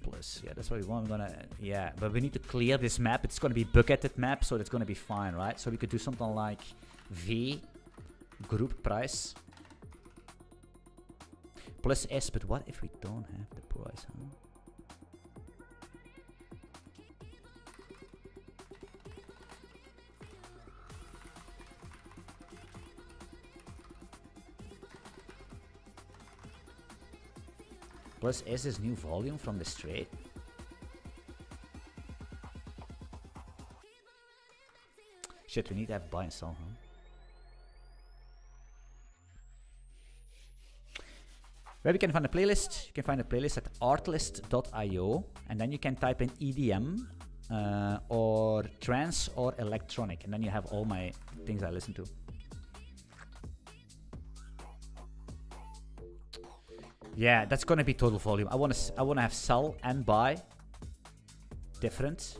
Plus, yeah, that's what we want. But we need to clear this map. It's gonna be bucketed map, so it's gonna be fine, right? So we could do something like V group price plus S. But what if we don't have the price, huh? Plus S is new volume from the straight. Shit, we need to have buy and sell, huh? Where we can find a playlist? You can find a playlist at artlist.io, and then you can type in EDM or trance or electronic, and then you have all my things I listen to. Yeah, that's gonna be total volume. I wanna have sell and buy different.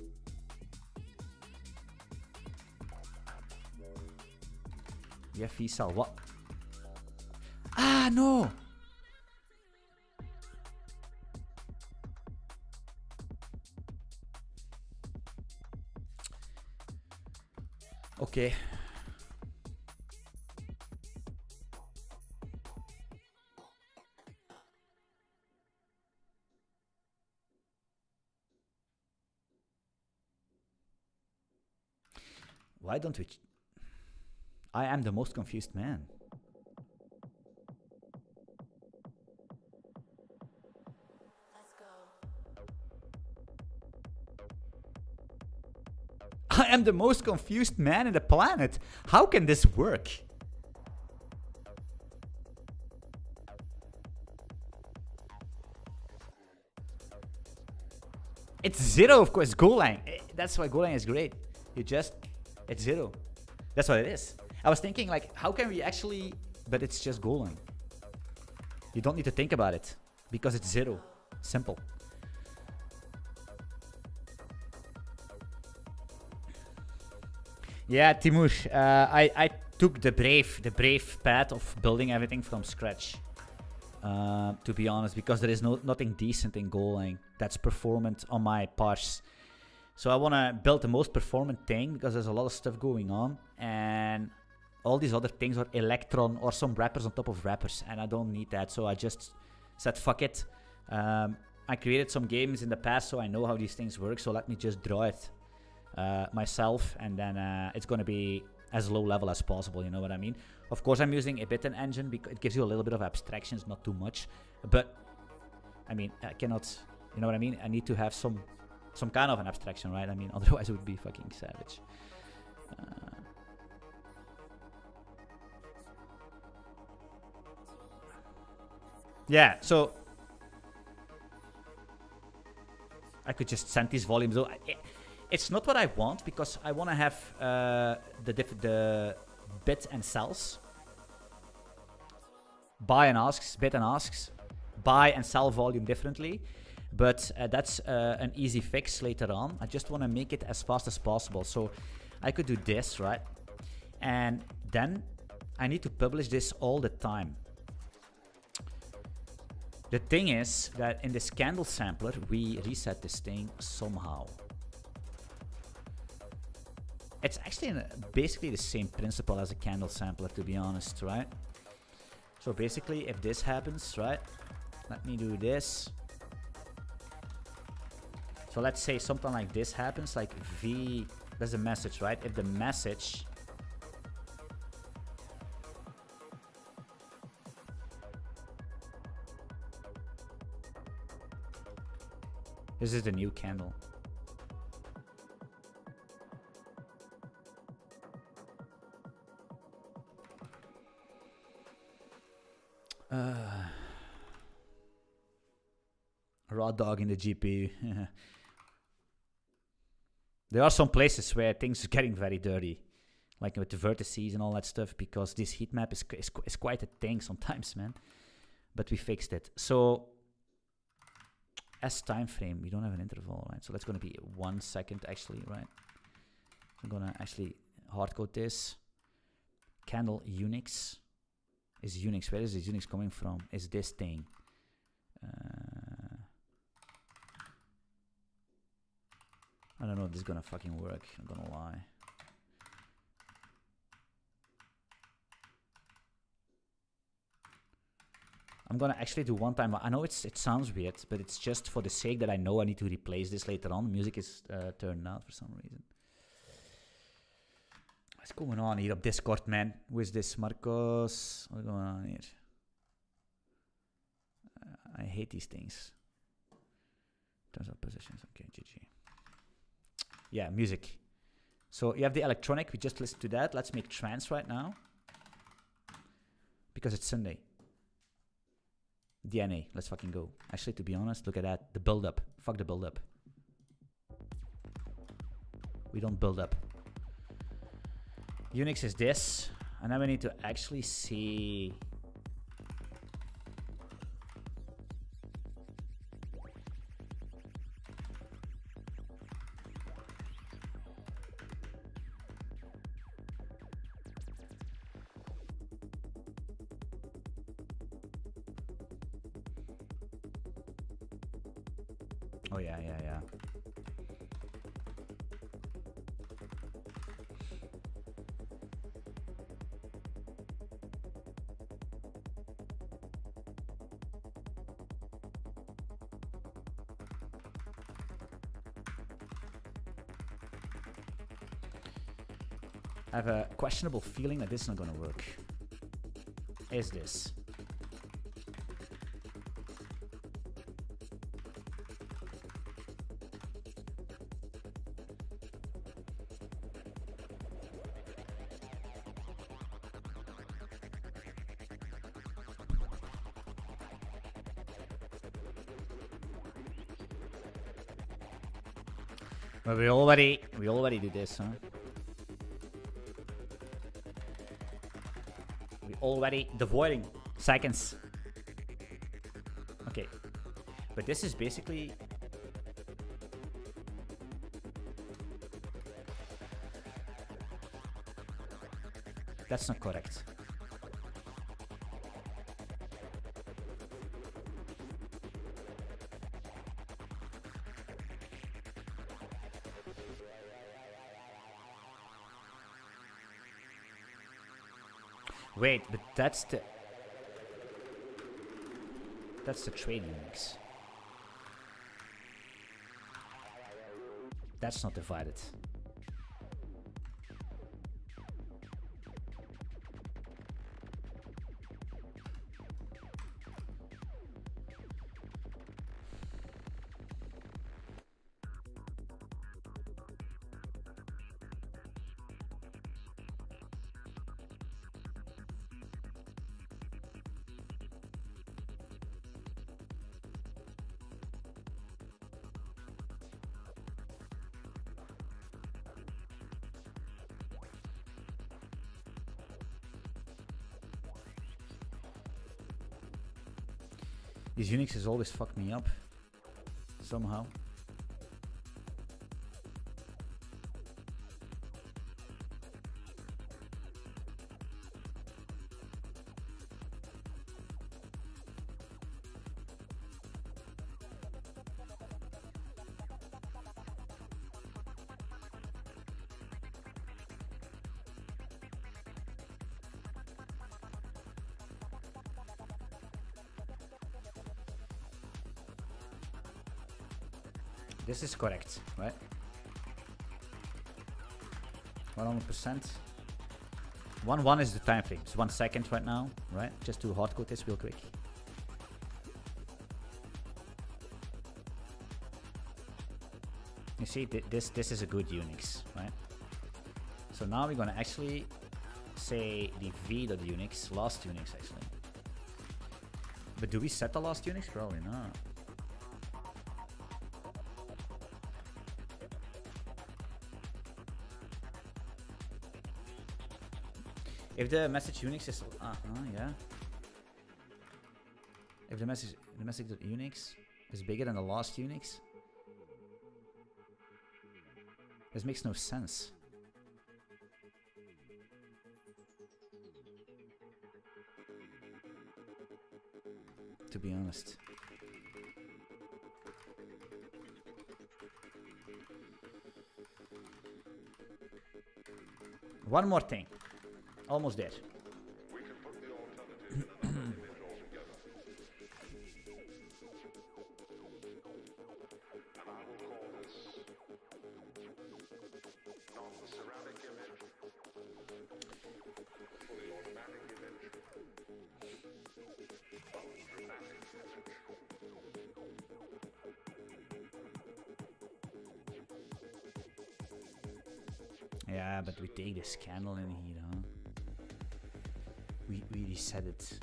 Yeah, fee sell. What? Ah, no. Okay. Why don't we? I am the most confused man. Let's go. I am the most confused man in the planet. How can this work? It's zero, of course. Goal line. That's why goal line is great. It's zero. That's what it is. I was thinking, like, how can we actually... But it's just goal line. You don't need to think about it. Because it's zero. Simple. Yeah, Timur. I took the brave path of building everything from scratch. To be honest. Because there is nothing decent in goal line. That's performant on my parts. So I want to build the most performant thing because there's a lot of stuff going on. And all these other things are Electron or some wrappers on top of wrappers. And I don't need that. So I just said, fuck it. I created some games in the past so I know how these things work. So let me just draw it myself. And then it's going to be as low level as possible. You know what I mean? Of course, I'm using a Bitten engine because it gives you a little bit of abstractions, not too much. But, I mean, I cannot... You know what I mean? I need to have some kind of an abstraction, right? I mean, otherwise it would be fucking savage. Yeah, so I could just send these volumes. It's not what I want, because I want to have the bit and sells. Buy and asks, bid and asks. Buy and sell volume differently. But that's an easy fix later on. I just want to make it as fast as possible. So I could do this, right? And then I need to publish this all the time. The thing is that in this candle sampler, we reset this thing somehow. It's actually basically the same principle as a candle sampler, to be honest, right? So basically, if this happens, right? Let me do this. So let's say something like this happens, like V, there's a message, right? If the message this is the new candle. Raw dog in the GPU. There are some places where things are getting very dirty, like with the vertices and all that stuff, because this heat map is quite a thing sometimes, man. But we fixed it. So as time frame, we don't have an interval, right? So that's going to be 1 second actually, right? I'm going to actually hard code this. Candle Unix is Unix. Where is this Unix coming from? Is this thing? I don't know if this is gonna fucking work, I'm gonna lie. I'm gonna actually do one time. I know it sounds weird, but it's just for the sake that I know I need to replace this later on. Music is turned out for some reason. What's going on here up Discord, man? Who is this? Marcos? What's going on here? I hate these things. Turns out positions. Okay, GG. Yeah, music. So you have the electronic. We just listened to that. Let's make trance right now. Because it's Sunday. DNA. Let's fucking go. Actually, to be honest, look at that. The build-up. Fuck the build-up. We don't build up. Unix is this. And then we need to actually see... Oh, yeah. I have a questionable feeling that this is not gonna work. Is this? But we already do this, huh? We already devoiding seconds. Okay, but this is basically that's not correct. Wait, but that's the trading mix. That's not divided. These Unix has always fucked me up somehow. This is correct, right? 100%. 1 is the time frame. It's 1 second right now, right? Just to hardcode this real quick. You see, this is a good Unix, right? So now we're gonna actually say the v.unix, last Unix actually. But do we set the last Unix? Probably not. If the message Unix is yeah. If the message Unix is bigger than the last Unix, this makes no sense. To be honest. One more thing. Almost there. We can put the alternative in another image altogether. And I will call this not the ceramic image, fully automatic image, but dramatic image. Yeah, but we take this candle in here, huh? We reset it.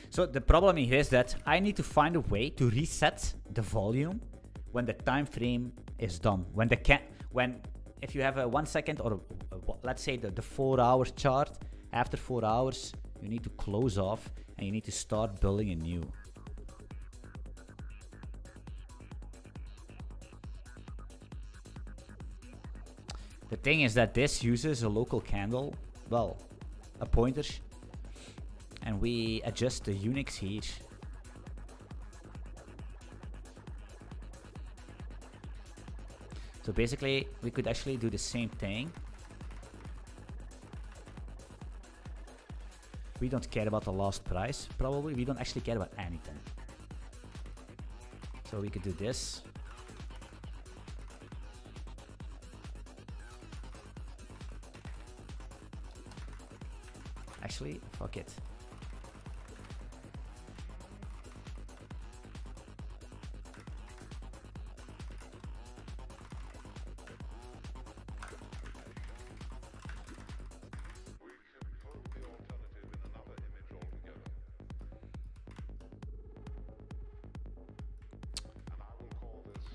So the problem here is that I need to find a way to reset the volume when the time frame is done. If you have a 1 second or let's say the 4 hour chart, after 4 hours you need to close off and you need to start building anew. The thing is that this uses a local candle, well, a pointer, and we adjust the Unix here. So basically, we could actually do the same thing. We don't care about the last price, probably. We don't actually care about anything. So we could do this. Actually, fuck it.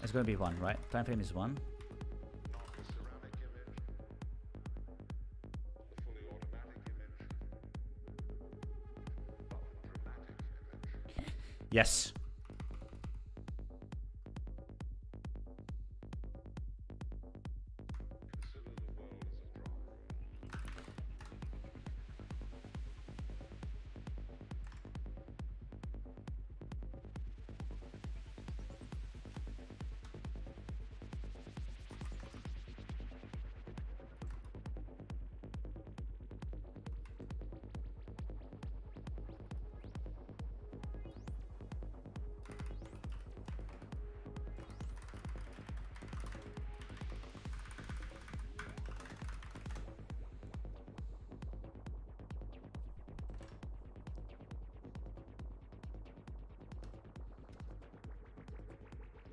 It's gonna be 1, right? Time frame is 1. Yes.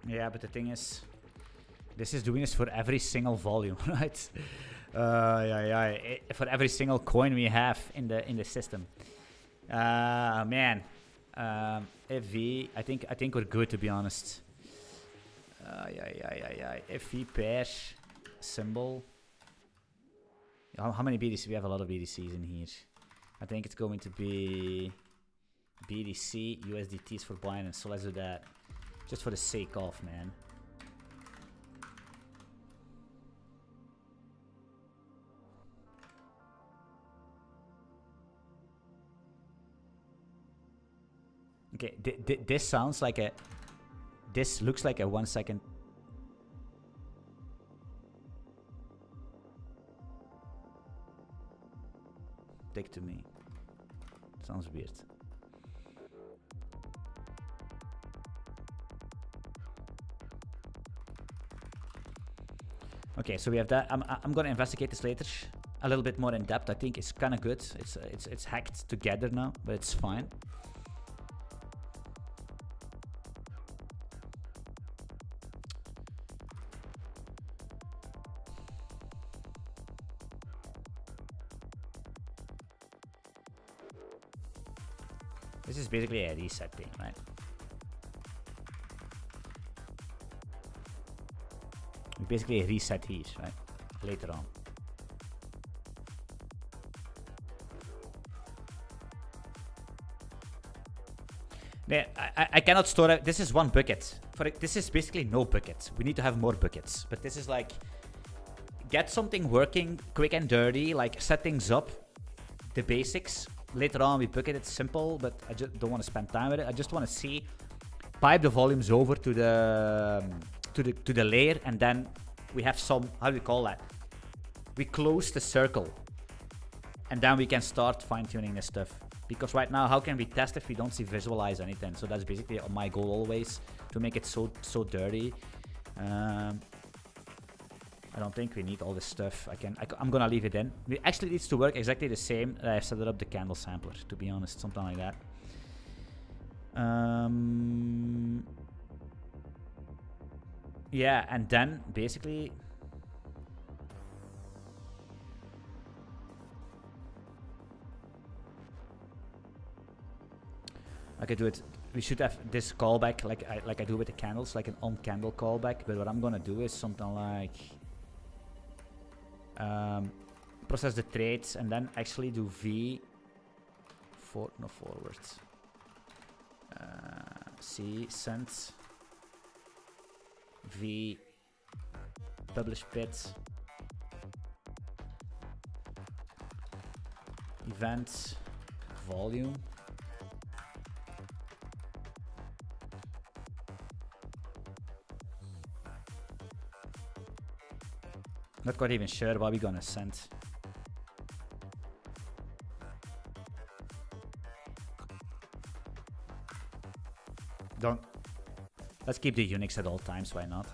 Yeah, but the thing is, this is doing this for every single volume, right? For every single coin we have in the system. Man, FV, I think we're good, to be honest. FV pair. symbol. How many BDC? We have a lot of BDCs in here. I think it's going to be BDC, USDTs for Binance. So let's do that. Just for the sake of, man. Okay, this sounds like a... This looks like a 1 second... Take to me. Sounds weird. Okay, so we have that. I'm gonna investigate this later a little bit more in depth. I think it's kind of good. It's hacked together now, but it's fine. This is basically a reset thing, right? We basically reset here, right? Later on. Yeah, I cannot store it. This is one bucket. This is basically no buckets. We need to have more buckets. But this is like, get something working quick and dirty, like set things up, the basics. Later on we bucket it simple, but I just don't want to spend time with it. I just want to see, pipe the volumes over to the layer, and then we have some, how do we call that? We close the circle, and then we can start fine-tuning this stuff. Because right now, how can we test if we don't see visualize anything? So that's basically my goal always, to make it so dirty. I don't think we need all this stuff. I'm gonna leave it in. It actually needs to work exactly the same. I set it up the candle sampler, to be honest, something like that. Yeah, and then basically, I could do it. We should have this callback like I do with the candles, like an on candle callback. But what I'm gonna do is something like process the trades and then actually do forward. C send V publish bit event volume. Not quite even sure what we're gonna send. Don't. Let's keep the Unix at all times, why not?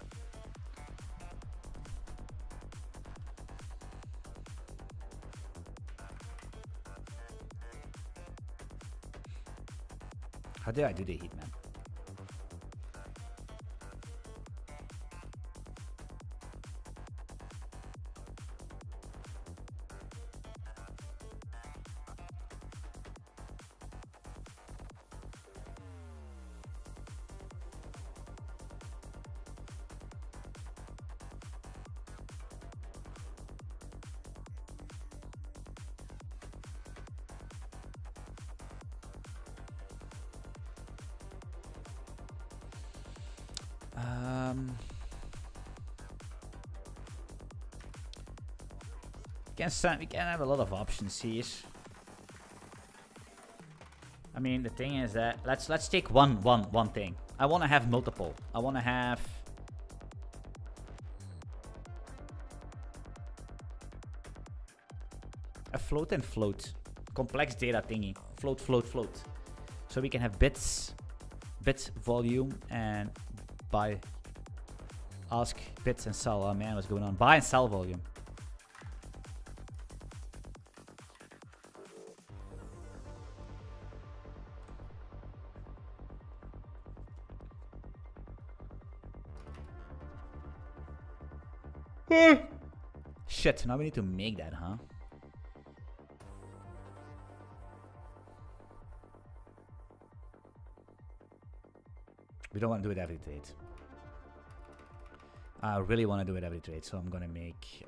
How do I do the heat map? We can have a lot of options here. I mean, the thing is that let's take one thing. I want to have multiple. I want to have a float and float, complex data thingy. Float. So we can have bits volume and buy. Ask bits and sell. Oh man, what's going on? Buy and sell volume. Shit, now we need to make that, huh? We don't want to do it every trade. I really want to do it every trade, so I'm gonna make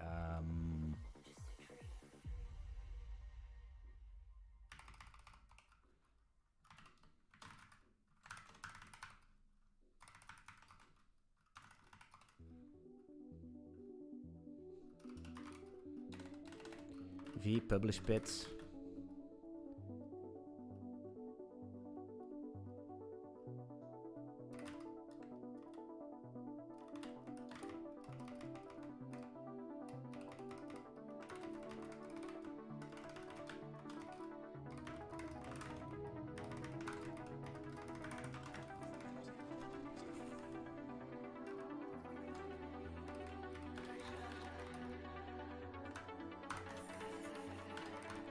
V publish bits.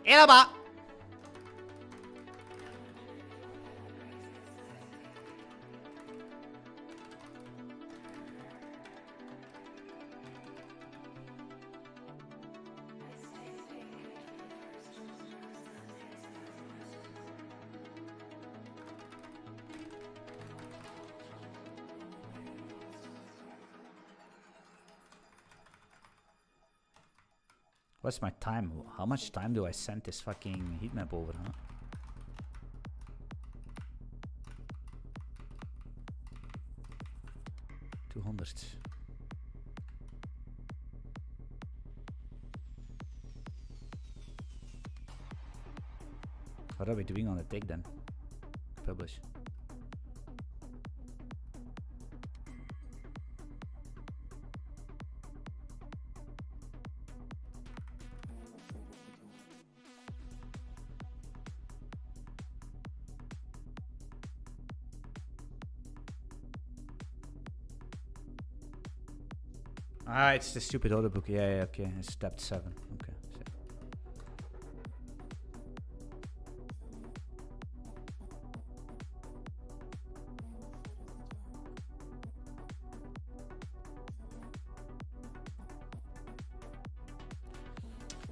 Elaba! What's my time? How much time do I send this fucking heat map over, huh? $200. What are we doing on the tick then? Publish. Ah, it's the stupid order book. Yeah, okay. It's step 7. Okay.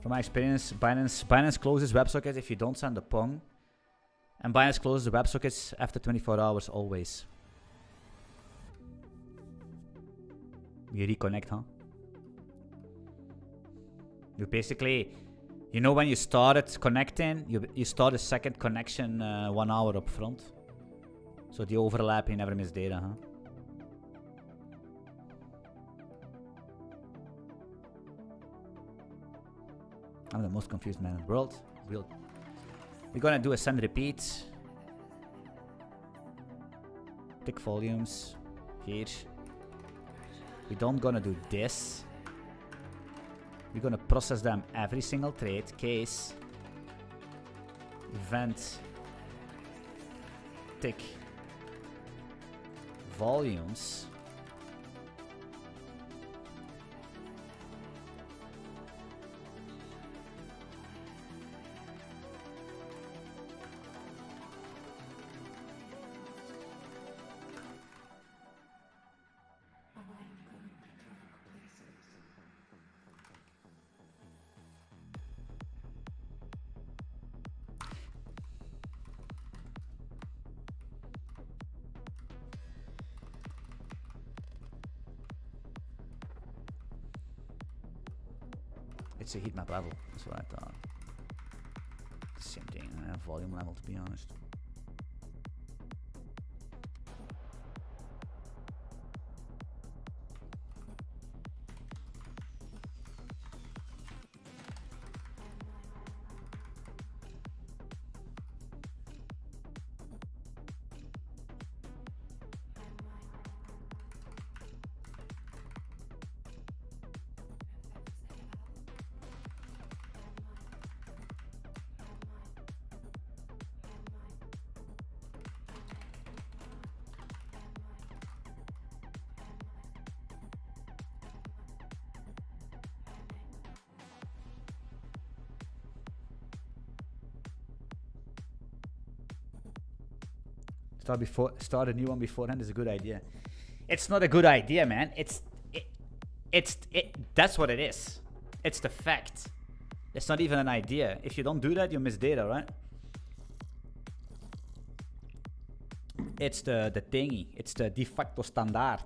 From my experience, Binance closes WebSockets if you don't send a pong. And Binance closes the WebSockets after 24 hours always. You reconnect, huh? You basically, you know, when you started connecting, you start a second connection 1 hour up front. So the overlap, you never miss data, huh? I'm the most confused man in the world. We're gonna do a send repeat. Tick volumes here. We don't gonna do this. We're gonna process them every single trade. Case. Event. Tick. Volumes. It's a heat map level, that's what I thought. Same thing, volume level to be honest. Start a new one beforehand is a good idea. It's not a good idea, man. That's what it is. It's the fact. It's not even an idea. If you don't do that, you miss data, right? It's the thingy. It's the de facto standaard.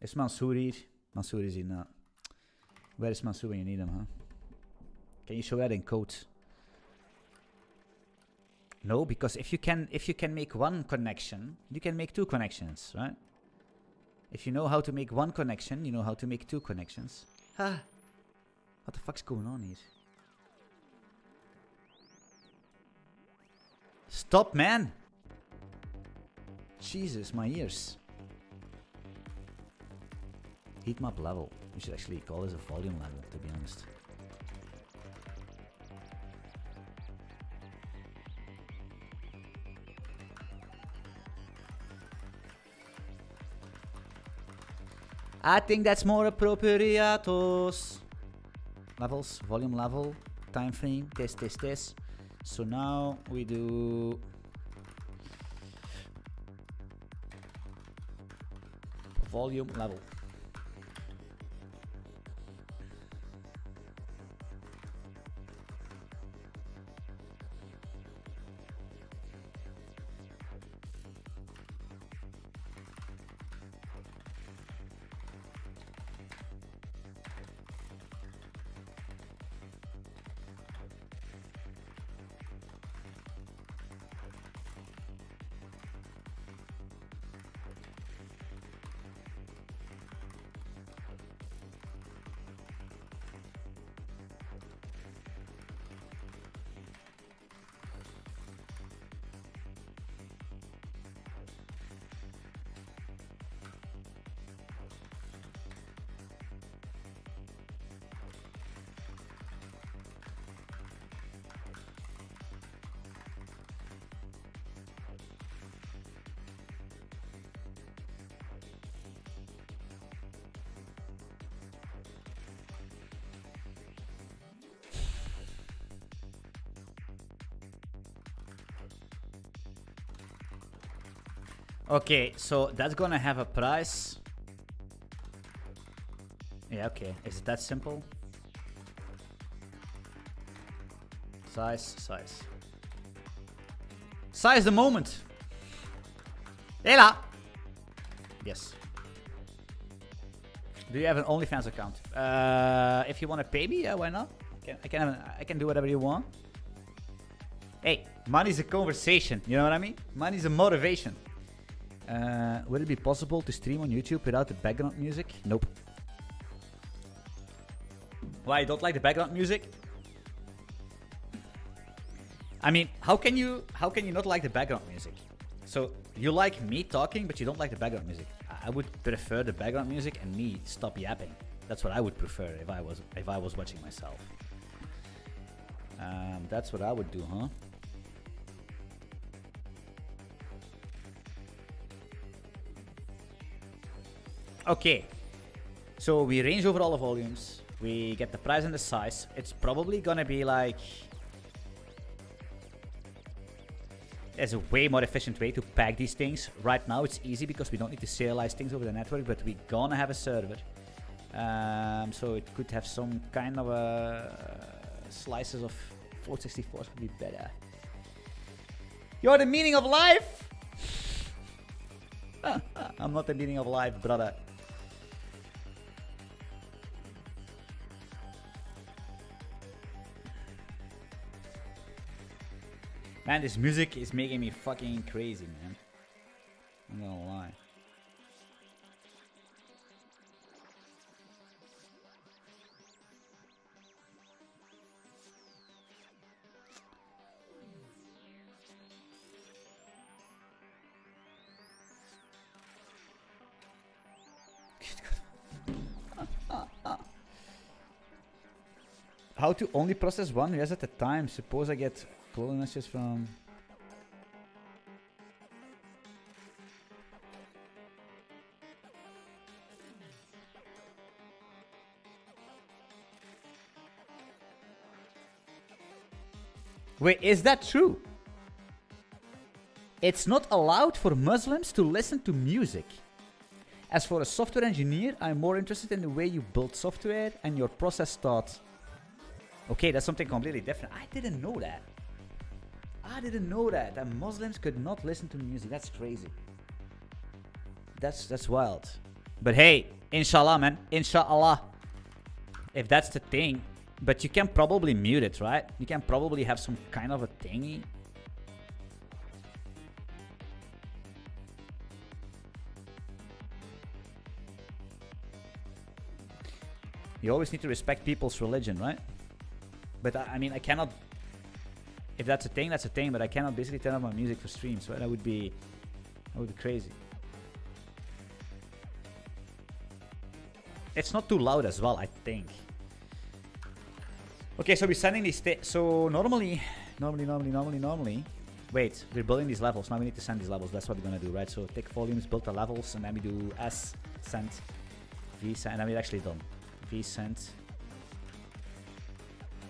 Is Mansoor here? Mansoor is here now. Where is Mansoor when you need him, huh? Can you show that in code? No, because if you can make one connection, you can make two connections, right? If you know how to make one connection, you know how to make two connections. Ah, what the fuck's going on here? Stop, man! Jesus, my ears. Heat map level. We should actually call this a volume level, to be honest. I think that's more appropriate. Levels, volume level, time frame, this. So now we do volume level. Okay, so that's gonna have a price. Yeah, okay. Is it that simple? Size. Size the moment. Hela! Yes. Do you have an OnlyFans account? If you want to pay me, yeah, why not? I can do whatever you want. Hey, money's a conversation. You know what I mean? Money's a motivation. Would it be possible to stream on YouTube without the background music? Nope. Why, you don't like the background music? I mean, how can you not like the background music? So you like me talking, but you don't like the background music. I would prefer the background music and me stop yapping. That's what I would prefer if I was watching myself. That's what I would do, huh? Okay, so we range over all the volumes. We get the price and the size. It's probably gonna be like... There's a way more efficient way to pack these things. Right now it's easy because we don't need to serialize things over the network, but we're gonna have a server. So it could have some kind of slices of 464s would be better. You're the meaning of life! I'm not the meaning of life, brother. Man, this music is making me fucking crazy, man. I'm not gonna lie. How to only process one res at a time? Suppose I get clone messages from... Wait, is that true? It's not allowed for Muslims to listen to music. As for a software engineer, I'm more interested in the way you build software and your process thought. Okay, that's something completely different. I didn't know that. That Muslims could not listen to music. That's crazy. That's wild. But hey, inshallah, man. Inshallah. If that's the thing. But you can probably mute it, right? You can probably have some kind of a thingy. You always need to respect people's religion, right? But I mean, I cannot... If that's a thing, that's a thing. But I cannot basically turn off my music for streams, right? That would be crazy. It's not too loud as well, I think. Okay, so we're sending these... So normally... Wait, we're building these levels. Now we need to send these levels. That's what we're going to do, right? So tick volumes, build the levels, and then we do S, send, V, send, and then we're actually done. V, send,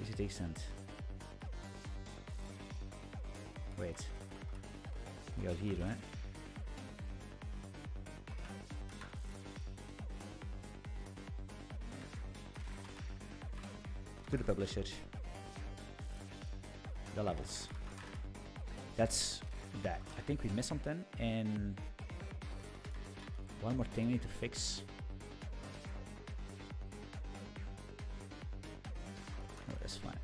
VCT, send. Wait. We got here, right? To the publisher. The levels. That's that. I think we missed something, and one more thing we need to fix. Oh, that's fine.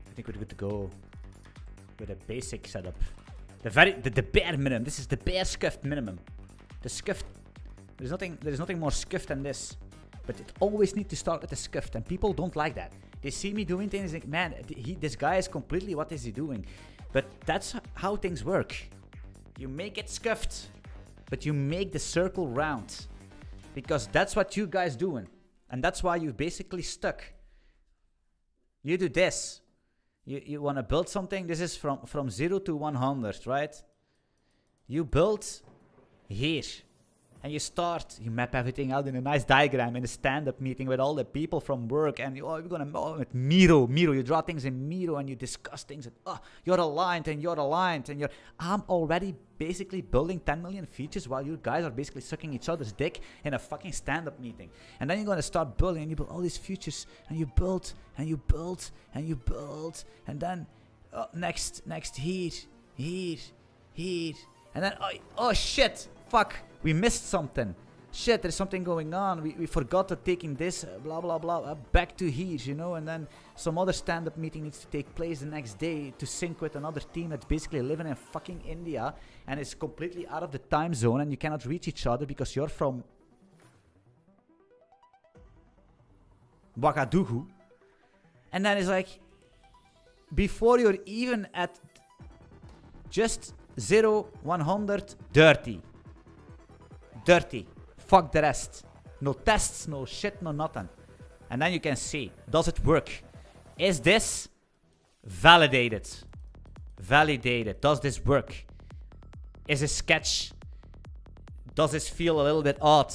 I think we're good to go with a basic setup. The bare minimum. This is the bare scuffed minimum. The scuffed. There is nothing more scuffed than this. But it always needs to start with the scuffed, and people don't like that. They see me doing things like, man, this guy is completely, what is he doing? But that's how things work. You make it scuffed, but you make the circle round, because that's what you guys doing, and that's why you're basically stuck. You do this. You want to build something. This is from 0 to 100, right? You build here. And you map everything out in a nice diagram in a stand-up meeting with all the people from work. And we're going to, with Miro. You draw things in Miro and you discuss things. And, you're aligned and you're aligned. And I'm already basically building 10 million features while you guys are basically sucking each other's dick in a fucking stand-up meeting. And then you're going to start building, and you build all these features. And you build, and you build, and you build. And then next here. And then, oh shit, fuck. We missed something. Shit, there's something going on. We forgot to taking this, blah, blah, blah, back to here, you know? And then some other stand-up meeting needs to take place the next day to sync with another team that's basically living in fucking India and is completely out of the time zone, and you cannot reach each other because you're from Ouagadougou. And then it's like, before you're even at just 0, 100, dirty. Fuck the rest. No tests, no shit, no nothing. And then you can see, does it work? Is this validated? Does this work? Is a sketch? Does this feel a little bit odd?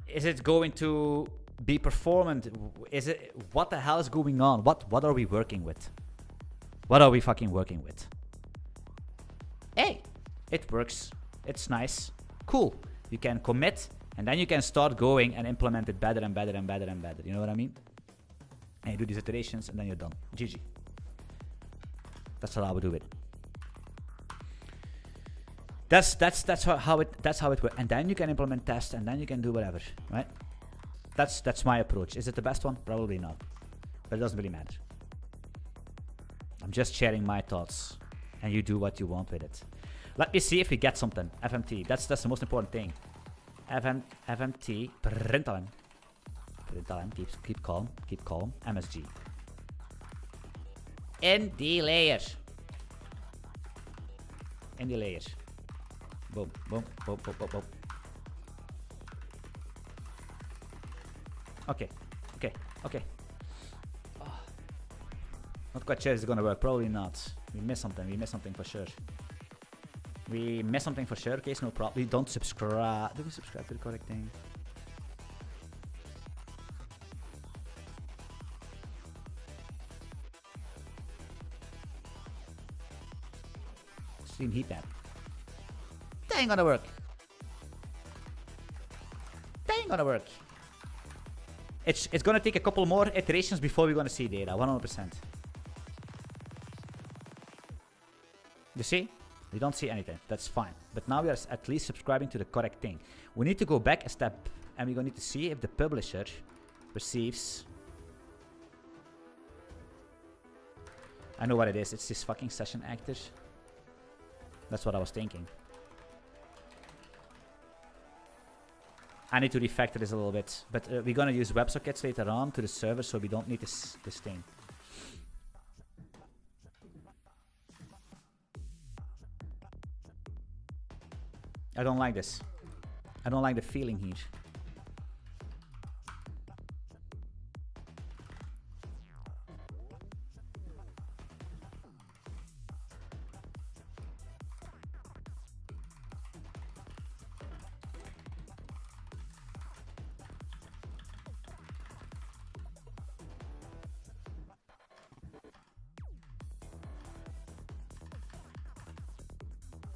Is it going to be performant? Is it, what the hell is going on? What are we working with? What are we fucking working with? Hey, it works. It's nice. Cool. You can commit, and then you can start going and implement it better and better and better and better. You know what I mean? And you do these iterations, and then you're done. GG. That's how I would do it. That's how it works. And then you can implement tests, and then you can do whatever, right? That's my approach. Is it the best one? Probably not. But it doesn't really matter. I'm just sharing my thoughts, and you do what you want with it. Let me see if we get something. FMT. That's the most important thing. FMT. Println. Keep calm. MSG. In the layer. in the layer. Boom, boom, boom, boom, boom, boom. Okay, okay, okay. Oh. Not quite sure it's gonna work. Probably not. We missed something. We missed something for sure. We missed something for sure. Okay, no problem. We don't subscribe. Do we subscribe to the correct thing? Stream heat map. That ain't gonna work. That ain't gonna work. It's gonna take a couple more iterations before we're gonna see data. 100%. You see? We don't see anything. That's fine. But now we are at least subscribing to the correct thing. We need to go back a step and we're gonna need to see if the publisher receives. I know what it is. It's this fucking session actor. That's what I was thinking. I need to refactor this a little bit. But we're gonna use WebSockets later on to the server, so we don't need this thing. I don't like this. I don't like the feeling here.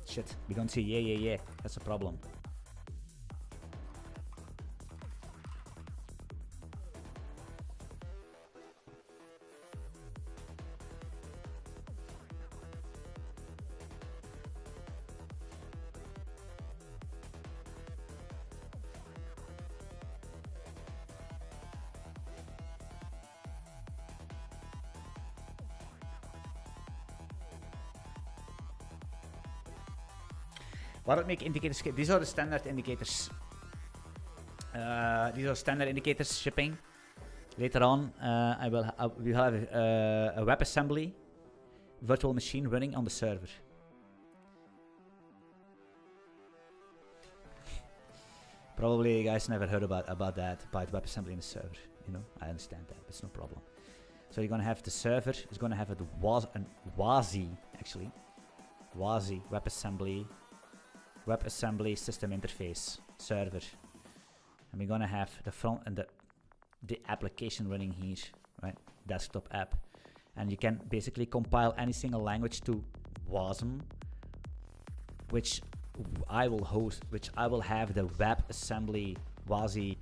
Shit, we don't see yeah. That's a problem. What would make indicators skip? These are the standard indicators. These are standard indicators shipping. Later on, we have a WebAssembly virtual machine running on the server. Probably you guys never heard about that, about WebAssembly in the server. You know, I understand that. It's no problem. So you're gonna have the server. It's gonna have a WASI actually. WASI WebAssembly system interface server, and we're gonna have the front and the application running here, right? Desktop app, and you can basically compile any single language to WASM, which I will host, which I will have the WebAssembly WASI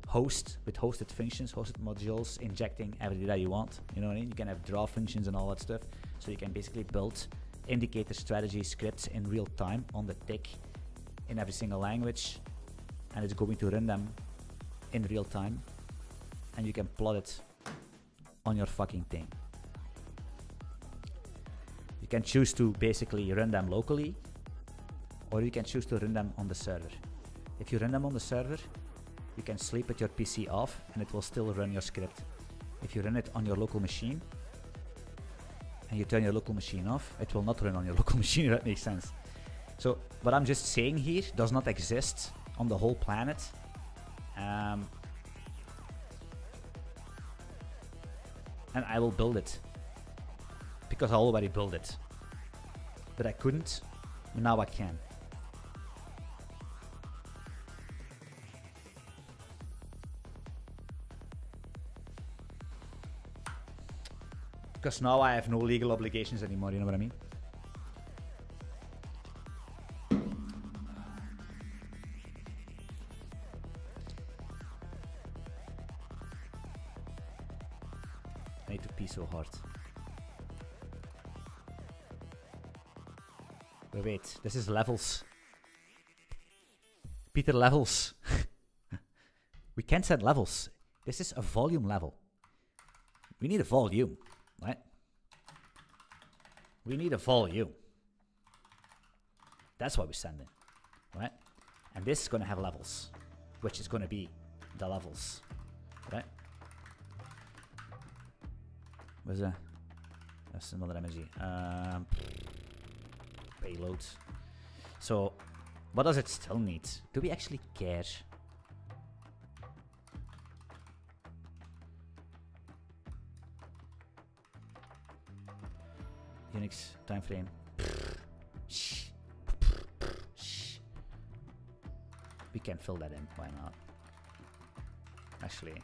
host with hosted functions, hosted modules, injecting everything that you want. You know what I mean? You can have draw functions and all that stuff, so you can basically build indicator strategy scripts in real time on the tick in every single language, and it's going to run them in real time, and you can plot it on your fucking thing. You can choose to basically run them locally, or you can choose to run them on the server. If you run them on the server, you can sleep with your PC off and it will still run your script. If you run it on your local machine and you turn your local machine off, it will not run on your local machine, if that makes sense. So what I'm just saying here does not exist on the whole planet. And I will build it because I already built it, but I couldn't, but now I can. Because now I have no legal obligations anymore, you know what I mean? I need to pee so hard. But wait, this is levels. Peter, levels. We can't set levels. This is a volume level. We need a volume, right? We need a volume. That's what we're sending, right? And this is going to have levels, which is going to be the levels, right? Where's that? That's another emoji. Payload. So, what does it still need? Do we actually care? Unix time frame. We can fill that in. Why not? Actually,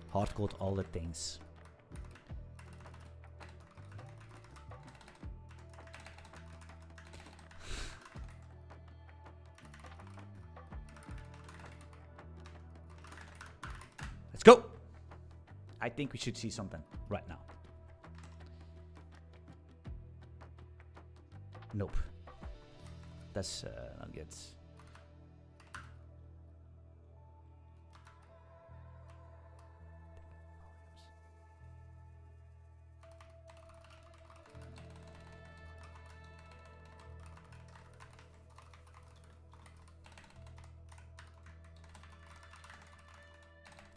hard code all the things. Let's go. I think we should see something right now. Nope. That's not good.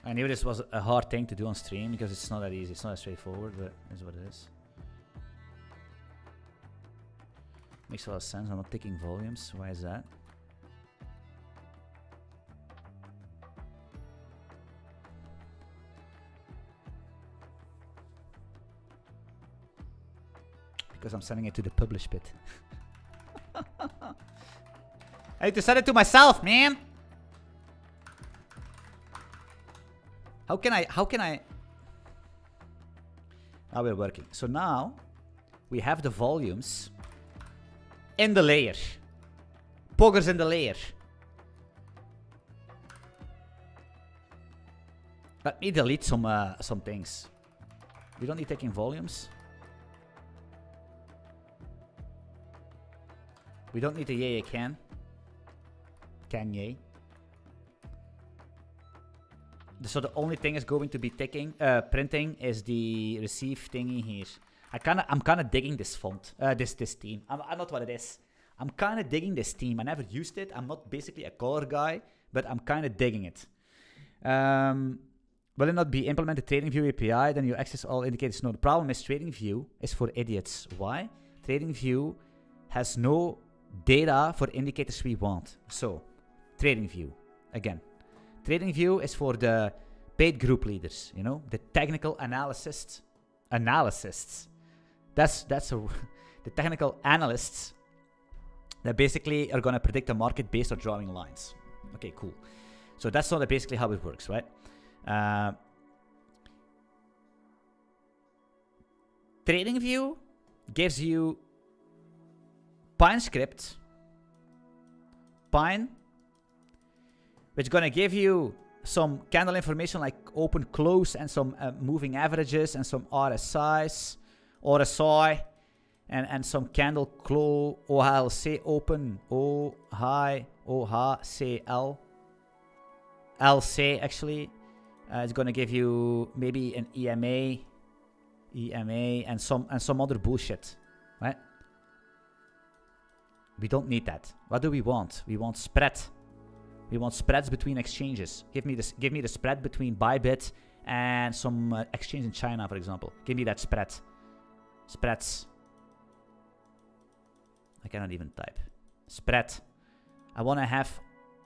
I knew this was a hard thing to do on stream because it's not that easy. It's not as straightforward, but it's what it is. Makes a lot of sense. I'm not taking volumes. Why is that? Because I'm sending it to the publish bit. I need to send it to myself, man! How can I? Now we're working. So now we have the volumes in the layer. Poggers in the layer. Let me delete some things. We don't need taking volumes. We don't need a yay can. Can yay. So the only thing is going to be printing is the receive thingy here. I'm kind of digging this font, this theme. I'm not what it is. I'm kind of digging this theme. I never used it. I'm not basically a color guy, but I'm kind of digging it. Will it not be implemented TradingView API? Then you access all indicators. No, the problem is TradingView is for idiots. Why? TradingView has no data for indicators we want. So, TradingView again. TradingView is for the paid group leaders, you know, the technical analysts. That's the technical analysts that basically are gonna predict the market based on drawing lines. Okay, cool. So that's not basically how it works, right? TradingView gives you Pine script, Pine, which is going to give you some candle information like open, close, and some moving averages, and some RSI, and some candle close, OHLC open, O high, OHCL, LC actually. It's going to give you maybe an EMA, and some other bullshit, right? We don't need that. What do we want? We want spread. We want spreads between exchanges. Give me the spread between Bybit and some exchange in China, for example. Give me that spread. Spreads. I cannot even type. Spread. I want to have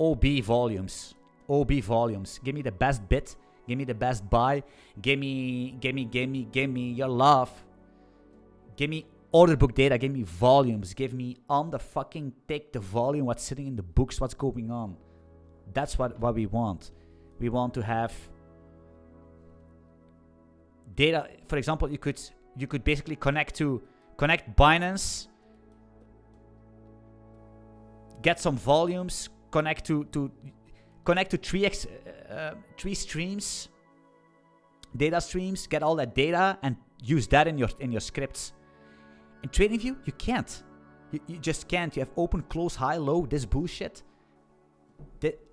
OB volumes. OB volumes. Give me the best bid. Give me the best buy. Give me your love. Give me order book data. Give me volumes. Give me on the fucking tick the volume. What's sitting in the books. What's going on. That's what we want. We want to have data. For example, you could basically connect Binance, get some volumes, connect to three streams, data streams, get all that data and use that in your scripts. In TradingView, you can't. You just can't. You have open, close, high, low, this bullshit.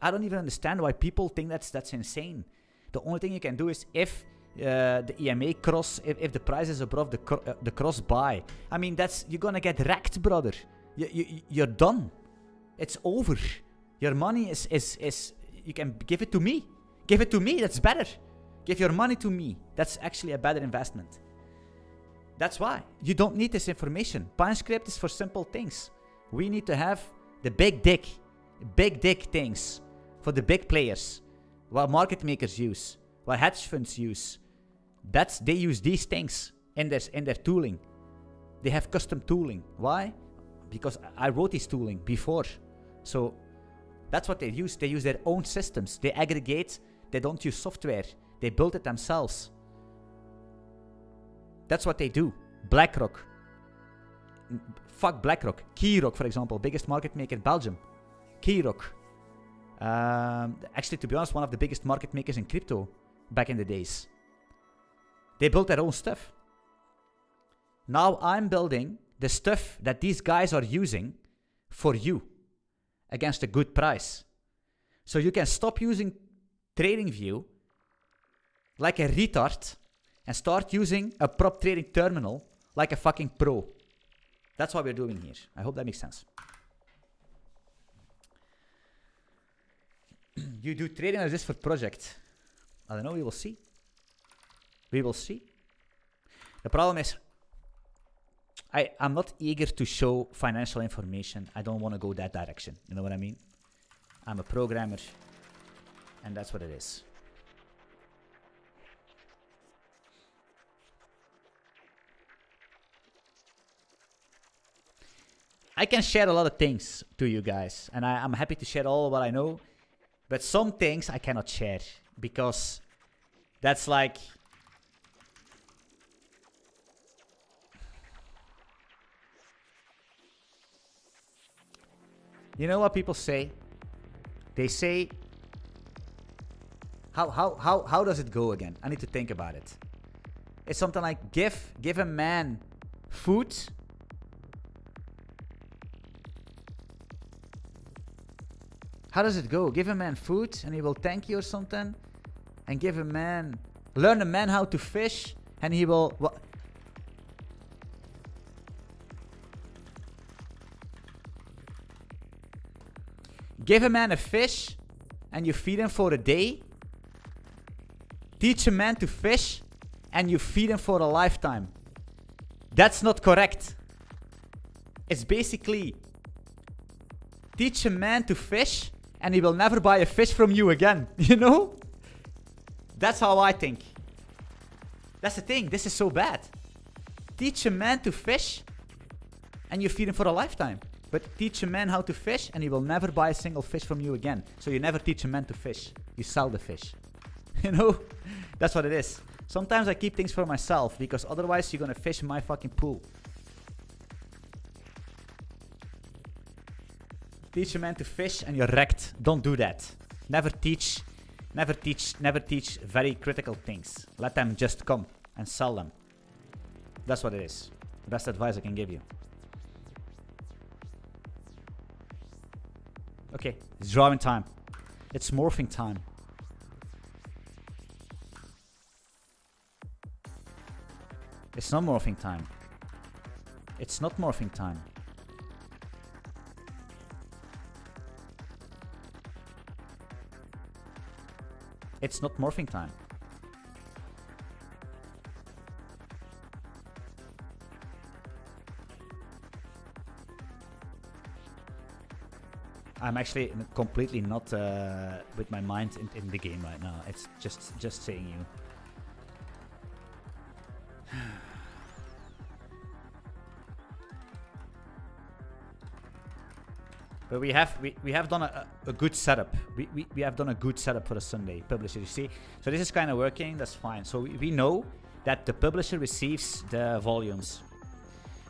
I don't even understand why people think that's insane. The only thing you can do is if the EMA cross, if the price is above the cross buy. I mean, you're gonna get wrecked, brother. You're done. It's over. Your money is you can give it to me. Give it to me. That's better. Give your money to me. That's actually a better investment. That's why. You don't need this information. PineScript is for simple things. We need to have the big dick things for the big players. What market makers use. What hedge funds use. They use these things in their tooling. They have custom tooling. Why? Because I wrote this tooling before. So that's what they use. They use their own systems. They aggregate. They don't use software. They build it themselves. That's what they do. BlackRock. Fuck BlackRock. Keyrock, for example. Biggest market maker in Belgium. Keyrock. Actually, to be honest, one of the biggest market makers in crypto back in the days. They built their own stuff. Now I'm building the stuff that these guys are using for you against a good price. So you can stop using TradingView like a retard and start using a prop trading terminal like a fucking pro. That's what we're doing here. I hope that makes sense. You do trading as this for project. I don't know, we will see. We will see. The problem is, I'm not eager to show financial information. I don't want to go that direction. You know what I mean? I'm a programmer, and that's what it is. I can share a lot of things to you guys, and I'm happy to share all what I know, but some things I cannot share because that's like... You know what people say? They say... How does it go again? I need to think about it. It's something like give a man food... How does it go? Give a man food and he will thank you or something. And give a man... Learn a man how to fish and he will... What? Give a man a fish and you feed him for a day. Teach a man to fish and you feed him for a lifetime. That's not correct. It's basically... Teach a man to fish and he will never buy a fish from you again. You know? That's how I think. That's the thing. This is so bad. Teach a man to fish and you feed him for a lifetime. But teach a man how to fish and he will never buy a single fish from you again. So you never teach a man to fish. You sell the fish. You know? That's what it is. Sometimes I keep things for myself because otherwise you're gonna fish in my fucking pool. Teach a man to fish and you're wrecked. Don't do that. Never teach very critical things. Let them just come and sell them. That's what it is. The best advice I can give you. Okay, it's drawing time. It's morphing time. It's not morphing time. It's not morphing time. It's not morphing time. I'm actually completely not with my mind in the game right now. It's just saying you. But we have done a good setup. We have done a good setup for the Sunday publisher. You see, so this is kind of working. That's fine. So we know that the publisher receives the volumes.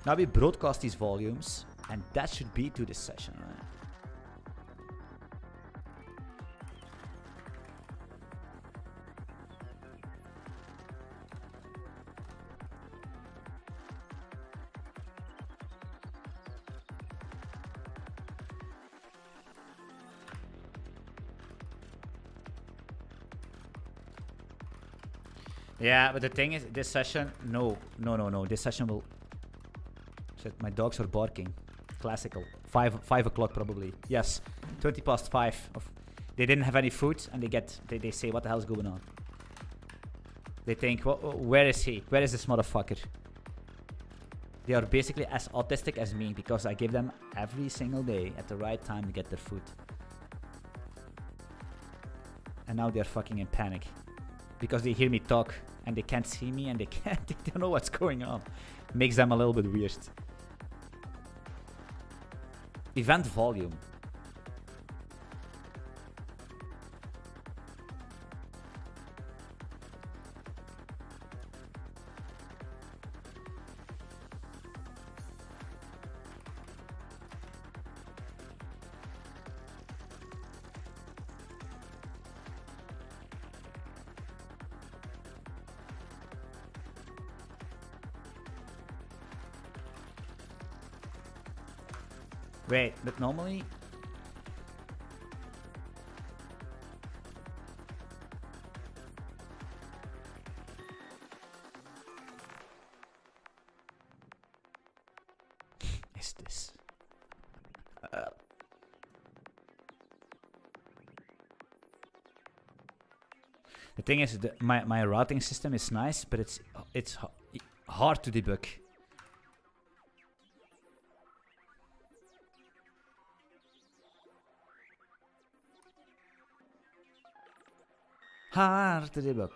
Now we broadcast these volumes, and that should be to this session, right? Yeah, but the thing is, this session, no. This session will... Shit, my dogs are barking. Classical. 5 o'clock probably. Yes, 20 past 5. They didn't have any food, and they say, what the hell is going on? They think, where is he? Where is this motherfucker? They are basically as autistic as me because I give them every single day at the right time to get their food. And now they're fucking in panic because they hear me talk and they can't see me and they don't know what's going on. Makes them a little bit weird. Event volume. Wait, but normally... is this? The thing is, my routing system is nice, but it's hard to debug. Hard to debug.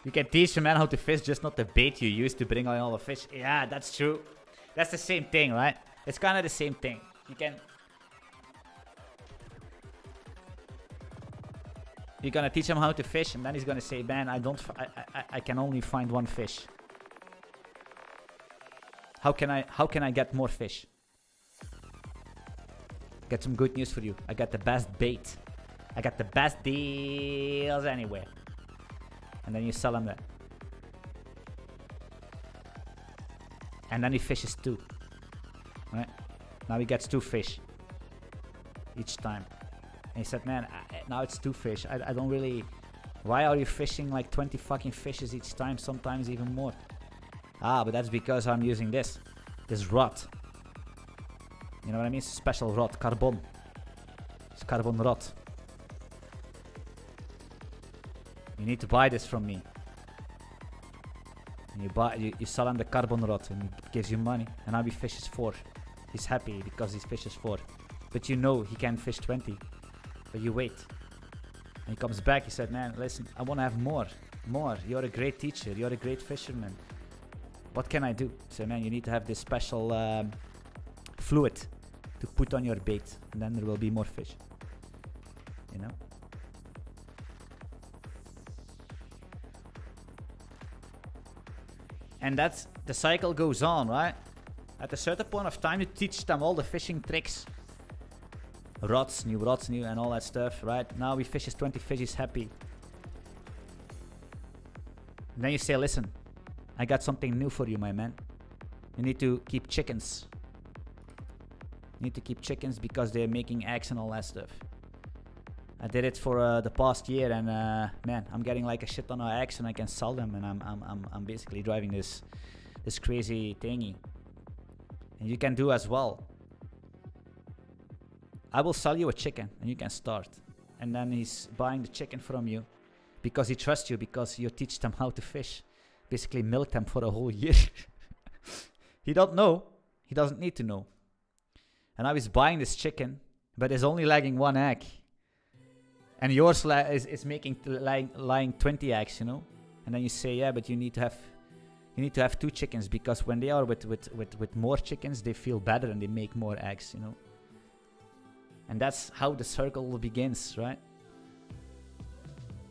You can teach a man how to fish, just not the bait you use to bring on all the fish. Yeah, that's true. That's the same thing, right? It's kind of the same thing. You're gonna teach him how to fish, and then he's gonna say, "Man, I can only find one fish. How can I get more fish?" Get some good news for you. I got the best bait. I got the best deals anywhere. And then you sell him that. And then he fishes 2. Right? Now he gets 2 fish. Each time. And he said, man, now it's 2 fish. I don't really... Why are you fishing like 20 fucking fishes each time? Sometimes even more. Ah, but that's because I'm using this. This rod. You know what I mean? Special rod, carbon. It's carbon rod. You need to buy this from me. And you sell him the carbon rod and he gives you money. And now he fishes 4. He's happy because he fishes 4. But you know he can fish 20. But you wait. And he comes back, he said, man, listen, I want to have more. More. You're a great teacher. You're a great fisherman. What can I do? So man, you need to have this special fluid to put on your bait, and then there will be more fish. You know? And that's the cycle goes on, right? At a certain point of time, you teach them all the fishing tricks. Rods, new, and all that stuff, right? Now he fishes 20 fish, he's happy. And then you say, listen, I got something new for you, my man. You need to keep chickens. Need to keep chickens because they're making eggs and all that stuff. I did it for the past year, and man, I'm getting like a shit ton of eggs, and I can sell them, and I'm basically driving this crazy thingy. And you can do as well. I will sell you a chicken, and you can start. And then he's buying the chicken from you because he trusts you, because you teach them how to fish. Basically milk them for a whole year. He don't know. He doesn't need to know. And now he's buying this chicken, but is only laying 1 egg. And yours is making lying 20 eggs, you know. And then you say, yeah, but you need to have 2 chickens, because when they are with more chickens, they feel better and they make more eggs, you know. And that's how the circle begins, right?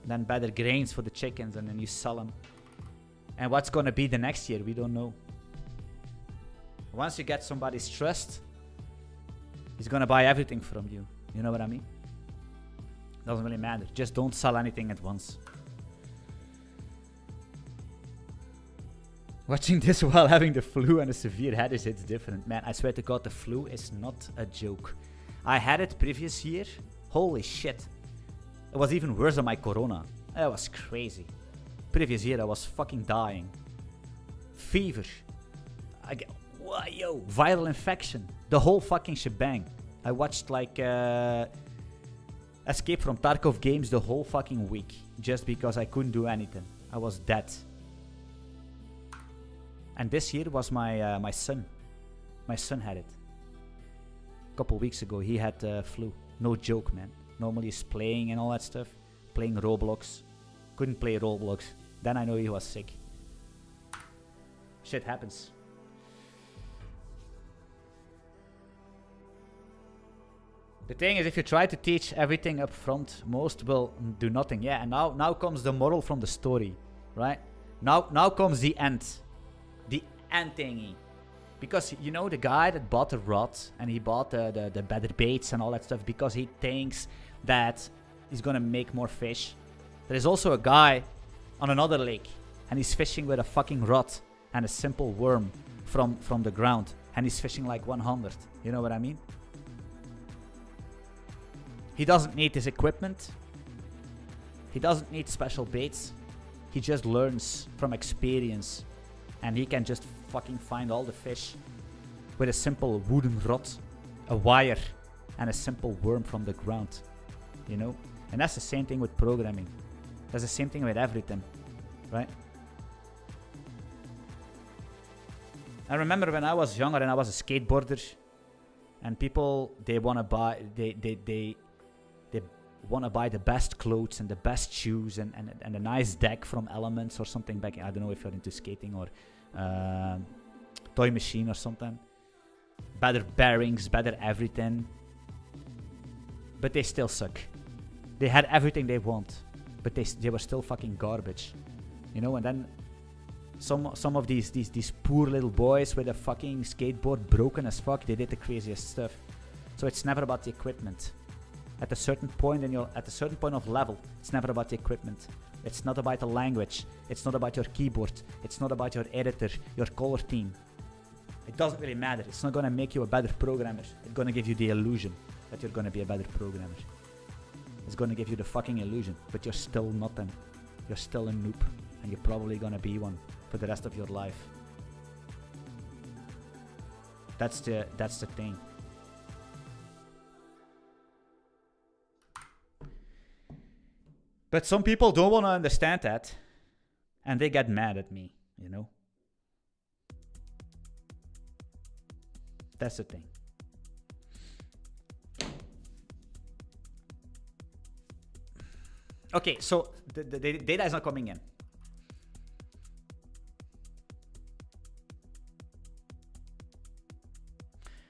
And then better grains for the chickens, and then you sell them. And what's gonna be the next year, we don't know. Once you get somebody's trust, he's gonna buy everything from you. You know what I mean? Doesn't really matter. Just don't sell anything at once. Watching this while having the flu and a severe headache, it's different. Man, I swear to God, the flu is not a joke. I had it previous year. Holy shit. It was even worse than my corona. It was crazy. Previous year, I was fucking dying. Fever. Viral infection. The whole fucking shebang. I watched like escaped from Tarkov games the whole fucking week just because I couldn't do anything. I was dead. And this year was my son. My son had it. A couple weeks ago, he had flu. No joke, man. Normally he's playing and all that stuff. Playing Roblox. Couldn't play Roblox. Then I know he was sick. Shit happens. The thing is, if you try to teach everything up front, most will do nothing. Yeah, and now comes the moral from the story, right? Now comes the end. The end thingy. Because, you know, the guy that bought the rod and he bought the better baits and all that stuff because he thinks that he's gonna make more fish. There is also a guy on another lake and he's fishing with a fucking rod and a simple worm from the ground. And he's fishing like 100. You know what I mean? He doesn't need his equipment. He doesn't need special baits. He just learns from experience. And he can just fucking find all the fish with a simple wooden rod, a wire, and a simple worm from the ground. You know? And that's the same thing with programming. That's the same thing with everything. Right? I remember when I was younger and I was a skateboarder. And people, they want to buy... They want to buy the best clothes and the best shoes and a nice deck from Elements or something back. I don't know if you're into skating or Toy Machine or something. Better bearings, better everything. But they still suck. They had everything they want, but they were still fucking garbage. You know, and then some of these poor little boys with a fucking skateboard broken as fuck, they did the craziest stuff. So it's never about the equipment. At a certain point of level, it's never about the equipment. It's not about the language. It's not about your keyboard. It's not about your editor, your color team. It doesn't really matter. It's not gonna make you a better programmer. It's gonna give you the illusion that you're gonna be a better programmer. It's gonna give you the fucking illusion, but you're still nothing. You're still a noob, and you're probably gonna be one for the rest of your life. That's the thing. But some people don't want to understand that. And they get mad at me, you know. That's the thing. Okay, so the data is not coming in.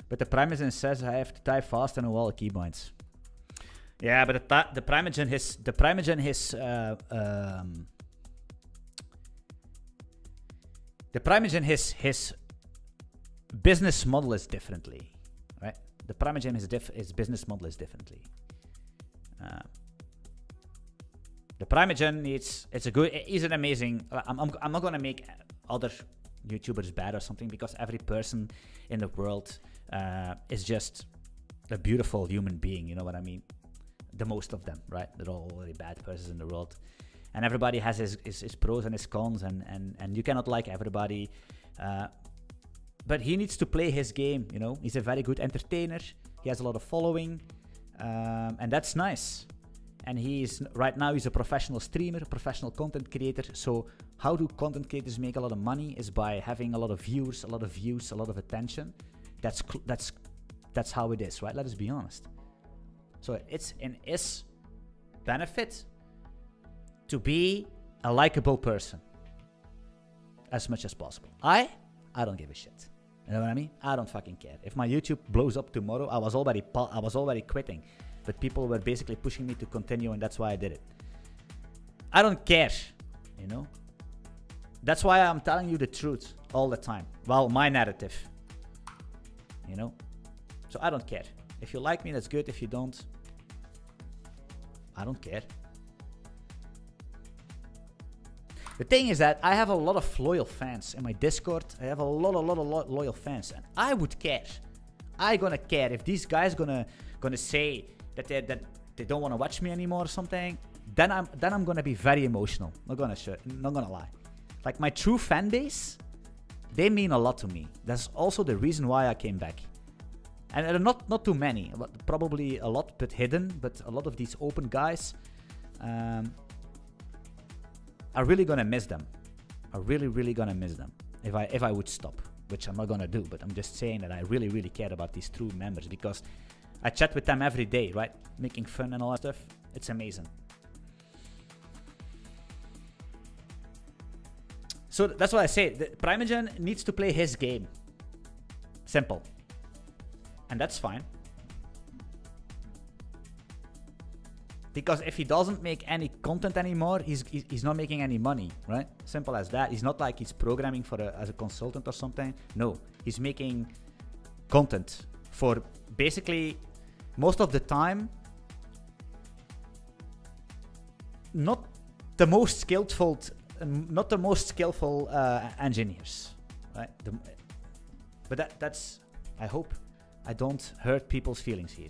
But the Primogen says I have to type fast and know all the keybinds. Yeah, but the Primogen, his business model is differently, right? The Primogen his business model is differently. The Primogen he's an amazing. I'm not gonna make other YouTubers bad or something because every person in the world is just a beautiful human being. You know what I mean? The most of them, right? They're all really bad persons in the world. And everybody has his pros and his cons, and you cannot like everybody. But he needs to play his game, you know? He's a very good entertainer. He has a lot of following. And that's nice. And right now he's a professional streamer, a professional content creator. So how do content creators make a lot of money? Is by having a lot of viewers, a lot of views, a lot of attention. That's how it is, right? Let us be honest. So it's in his benefit to be a likable person as much as possible. I don't give a shit. You know what I mean? I don't fucking care. If my YouTube blows up tomorrow, I was already quitting. But people were basically pushing me to continue, and that's why I did it. I don't care, you know? That's why I'm telling you the truth all the time. Well, my narrative, you know? So I don't care. If you like me, that's good. If you don't, I don't care. The thing is that I have a lot of loyal fans in my Discord. I have a lot of loyal fans, and I would care. I gonna care if these guys gonna say that they don't want to watch me anymore or something. Then I'm gonna be very emotional. Not gonna lie. Like my true fan base, they mean a lot to me. That's also the reason why I came back. And not too many, but probably a lot, but hidden. But a lot of these open guys are really gonna miss them. Are really gonna miss them if I would stop, which I'm not gonna do. But I'm just saying that I really care about these true members because I chat with them every day, right? Making fun and all that stuff. It's amazing. So that's what I say. Primogen needs to play his game. Simple. And that's fine. Because if he doesn't make any content anymore, he's not making any money, right? Simple as that. He's not like he's programming for as a consultant or something. No, he's making content for basically most of the time not the most skillful engineers, right? But that's I hope I don't hurt people's feelings here,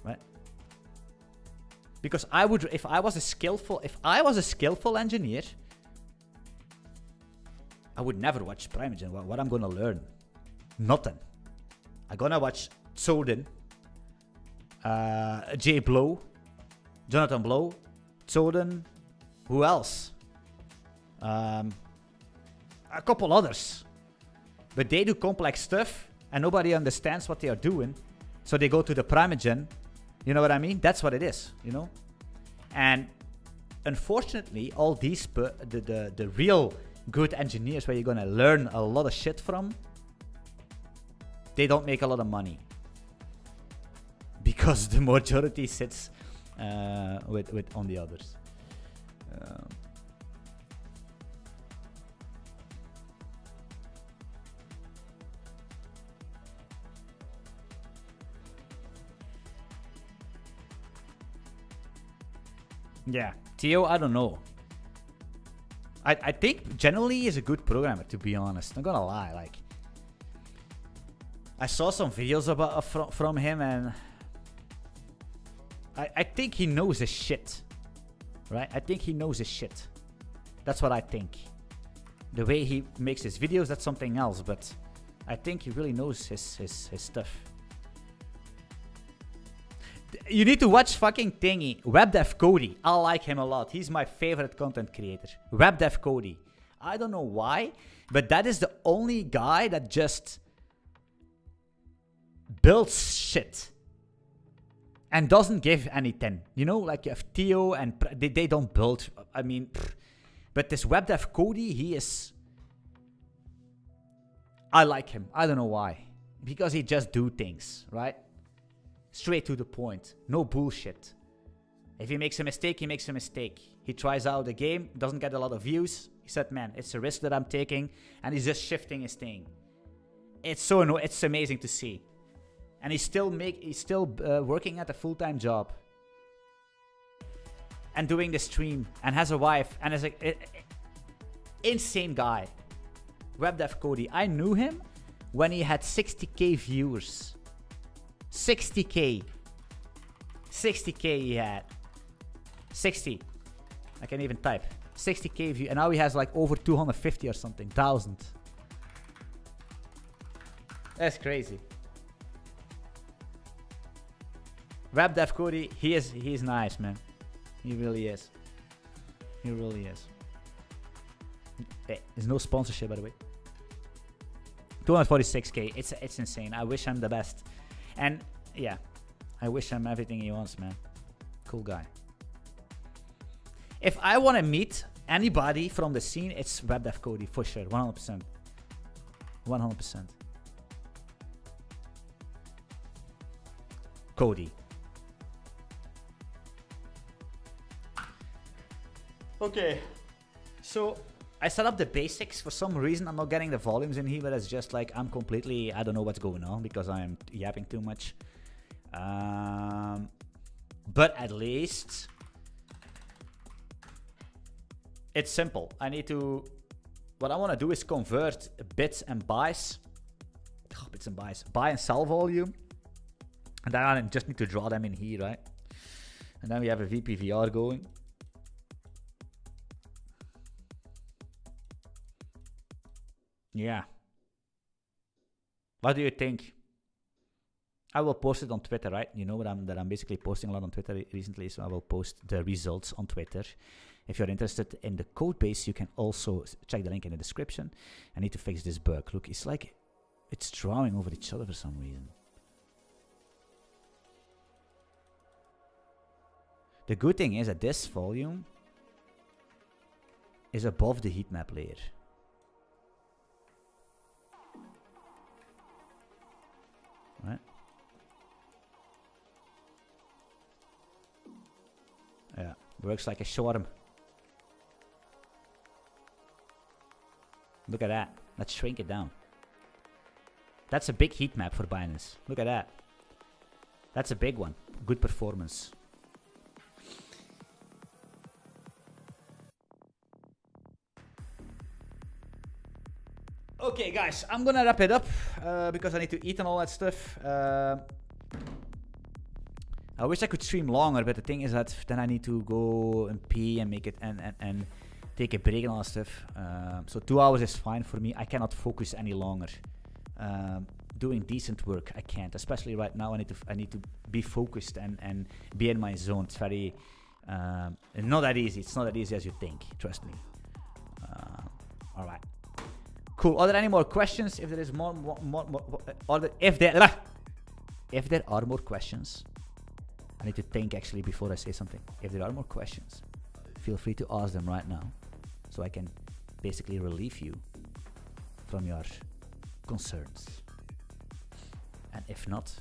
right? Because if I was a skillful engineer, I would never watch Primogen. What I'm gonna learn? Nothing. I'm gonna watch Soden, Jay Blow, Jonathan Blow, Soden, who else? A couple others. But they do complex stuff and nobody understands what they are doing. So they go to the Primogen. You know what I mean? That's what it is, you know? And unfortunately, all these, the real good engineers where you're gonna learn a lot of shit from, they don't make a lot of money. Because the majority sits with on the others. Yeah, Theo, I don't know. I think generally he's a good programmer, to be honest. Not gonna lie, like I saw some videos about from him, and I think he knows his shit, right? I think he knows his shit. That's what I think. The way he makes his videos, that's something else, but I think he really knows his stuff. You need to watch fucking thingy. WebDev Cody. I like him a lot. He's my favorite content creator. WebDev Cody. I don't know why, but that is the only guy that just builds shit and doesn't give anything. You know, like you have Theo and they don't build. I mean, but this WebDev Cody, he is. I like him. I don't know why. Because he just do things, right? Straight to the point. No bullshit. If he makes a mistake, he makes a mistake. He tries out the game, doesn't get a lot of views. He said, man, it's a risk that I'm taking. And he's just shifting his thing. It's amazing to see. And he's still working at a full-time job. And doing the stream. And has a wife. And is an insane guy. WebDev Cody. I knew him when he had 60k viewers. 60k he had. 60. I can't even type. 60k view, and now he has like over 250 or something thousand. That's crazy. WebDev Cody, he's nice, man. He really is. He really is. Hey, there's no sponsorship, by the way. 246k. It's insane. I wish him the best. And yeah, I wish him everything he wants, man. Cool guy. If I want to meet anybody from the scene, it's WebDev Cody for sure. 100%. 100%. Cody. Okay. So I set up the basics. For some reason, I'm not getting the volumes in here, but it's just like I don't know what's going on because I am yapping too much. But at least it's simple. What I want to do is convert bits and buys. Bits and buys. Buy and sell volume. And then I just need to draw them in here, right? And then we have a VPVR going. Yeah. What do you think? I will post it on Twitter, right? You know that I'm basically posting a lot on Twitter recently, so I will post the results on Twitter. If you're interested in the code base, you can also check the link in the description. I need to fix this bug. Look, it's like it's drawing over each other for some reason. The good thing is that this volume is above the heat map layer. Right? Yeah, works like a swarm. Look at that. Let's shrink it down. That's a big heat map for Binance. Look at that. That's a big one. Good performance. Okay, guys, I'm gonna wrap it up because I need to eat and all that stuff. I wish I could stream longer, but the thing is that then I need to go and pee and make it and take a break and all that stuff. So 2 hours is fine for me. I cannot focus any longer. Doing decent work, I can't. Especially right now, I need to be focused and be in my zone. It's very not that easy. It's not that easy as you think. Trust me. All right. Cool. Are there any more questions? If there is if there are more questions, I need to think actually before I say something. If there are more questions, feel free to ask them right now, so I can basically relieve you from your concerns. And if not,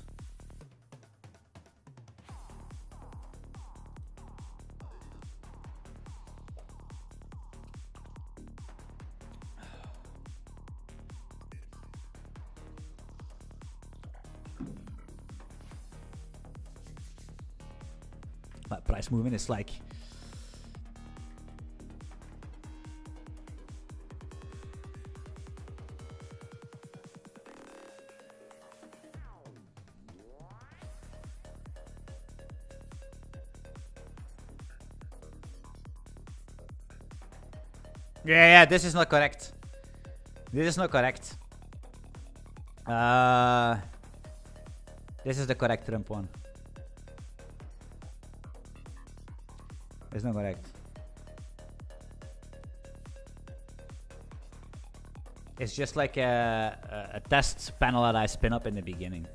my price movement is like yeah, this is not correct. This is not correct. This is the correct Trump one. It's not correct. It's just like a test panel that I spin up in the beginning.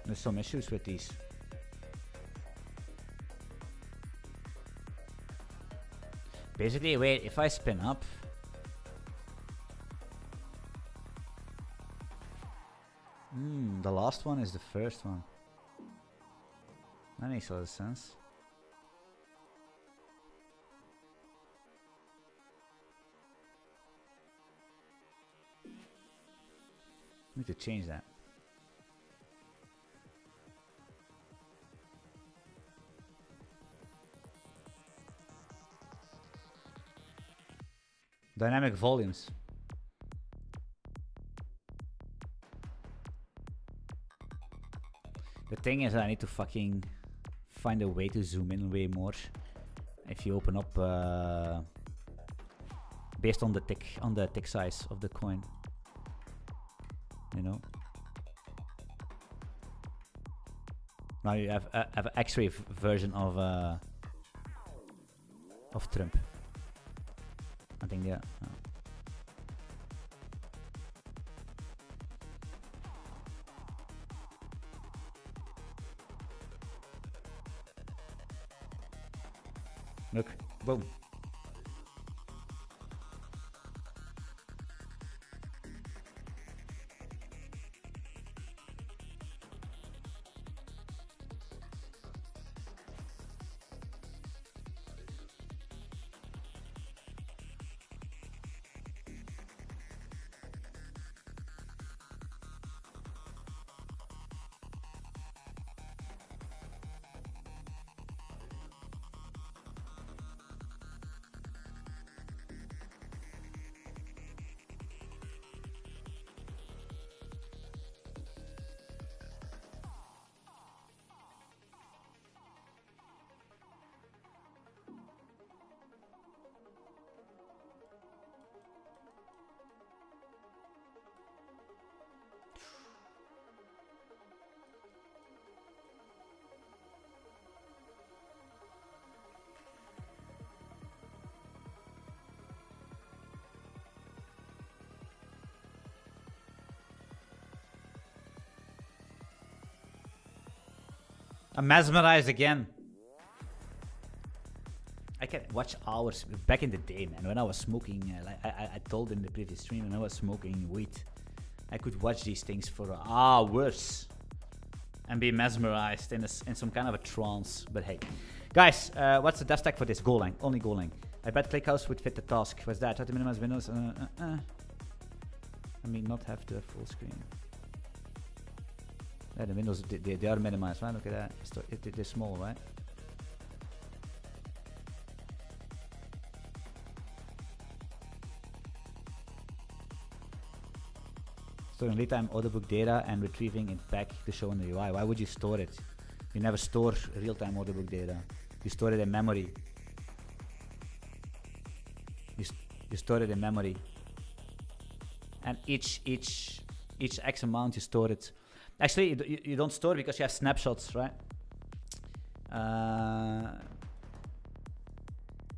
There's some issues with these. Basically, wait, if I spin up, the last one is the first one. That makes a lot of sense. I need to change that. Dynamic volumes. The thing is that I need to fucking find a way to zoom in way more. If you open up based on the tick size of the coin, you know. Now you have an X-ray version of Trump. I think yeah. Look, boom. I'm mesmerized again. I can watch hours back in the day, man. When I was smoking, like I told in the previous stream, when I was smoking weed, I could watch these things for hours and be mesmerized in some kind of a trance. But hey, guys, what's the dev stack for this? Golang, only Golang. I bet ClickHouse would fit the task. What's that? How to minimize windows? I mean, not have the full screen. Yeah, the windows, they are minimized, right? Look at that. They're small, right? Storing lead time audiobook data and retrieving it back to show in the UI. Why would you store it? You never store real-time audiobook data. You store it in memory. You store it in memory. And each X amount you store it. Actually, you don't store it because you have snapshots, right?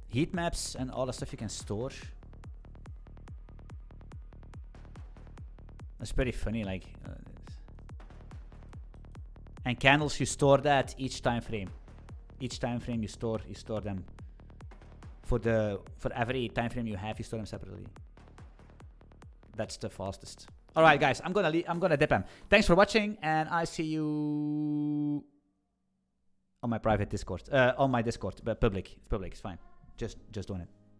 Heat maps and all the stuff you can store. That's pretty funny, like. And candles, you store that each time frame. Each time frame you store them. For every time frame you have, you store them separately. That's the fastest. All right, guys, I'm gonna dip them. Thanks for watching, and I see you on my private Discord, on my Discord, but public. It's public. It's fine. Just doing it.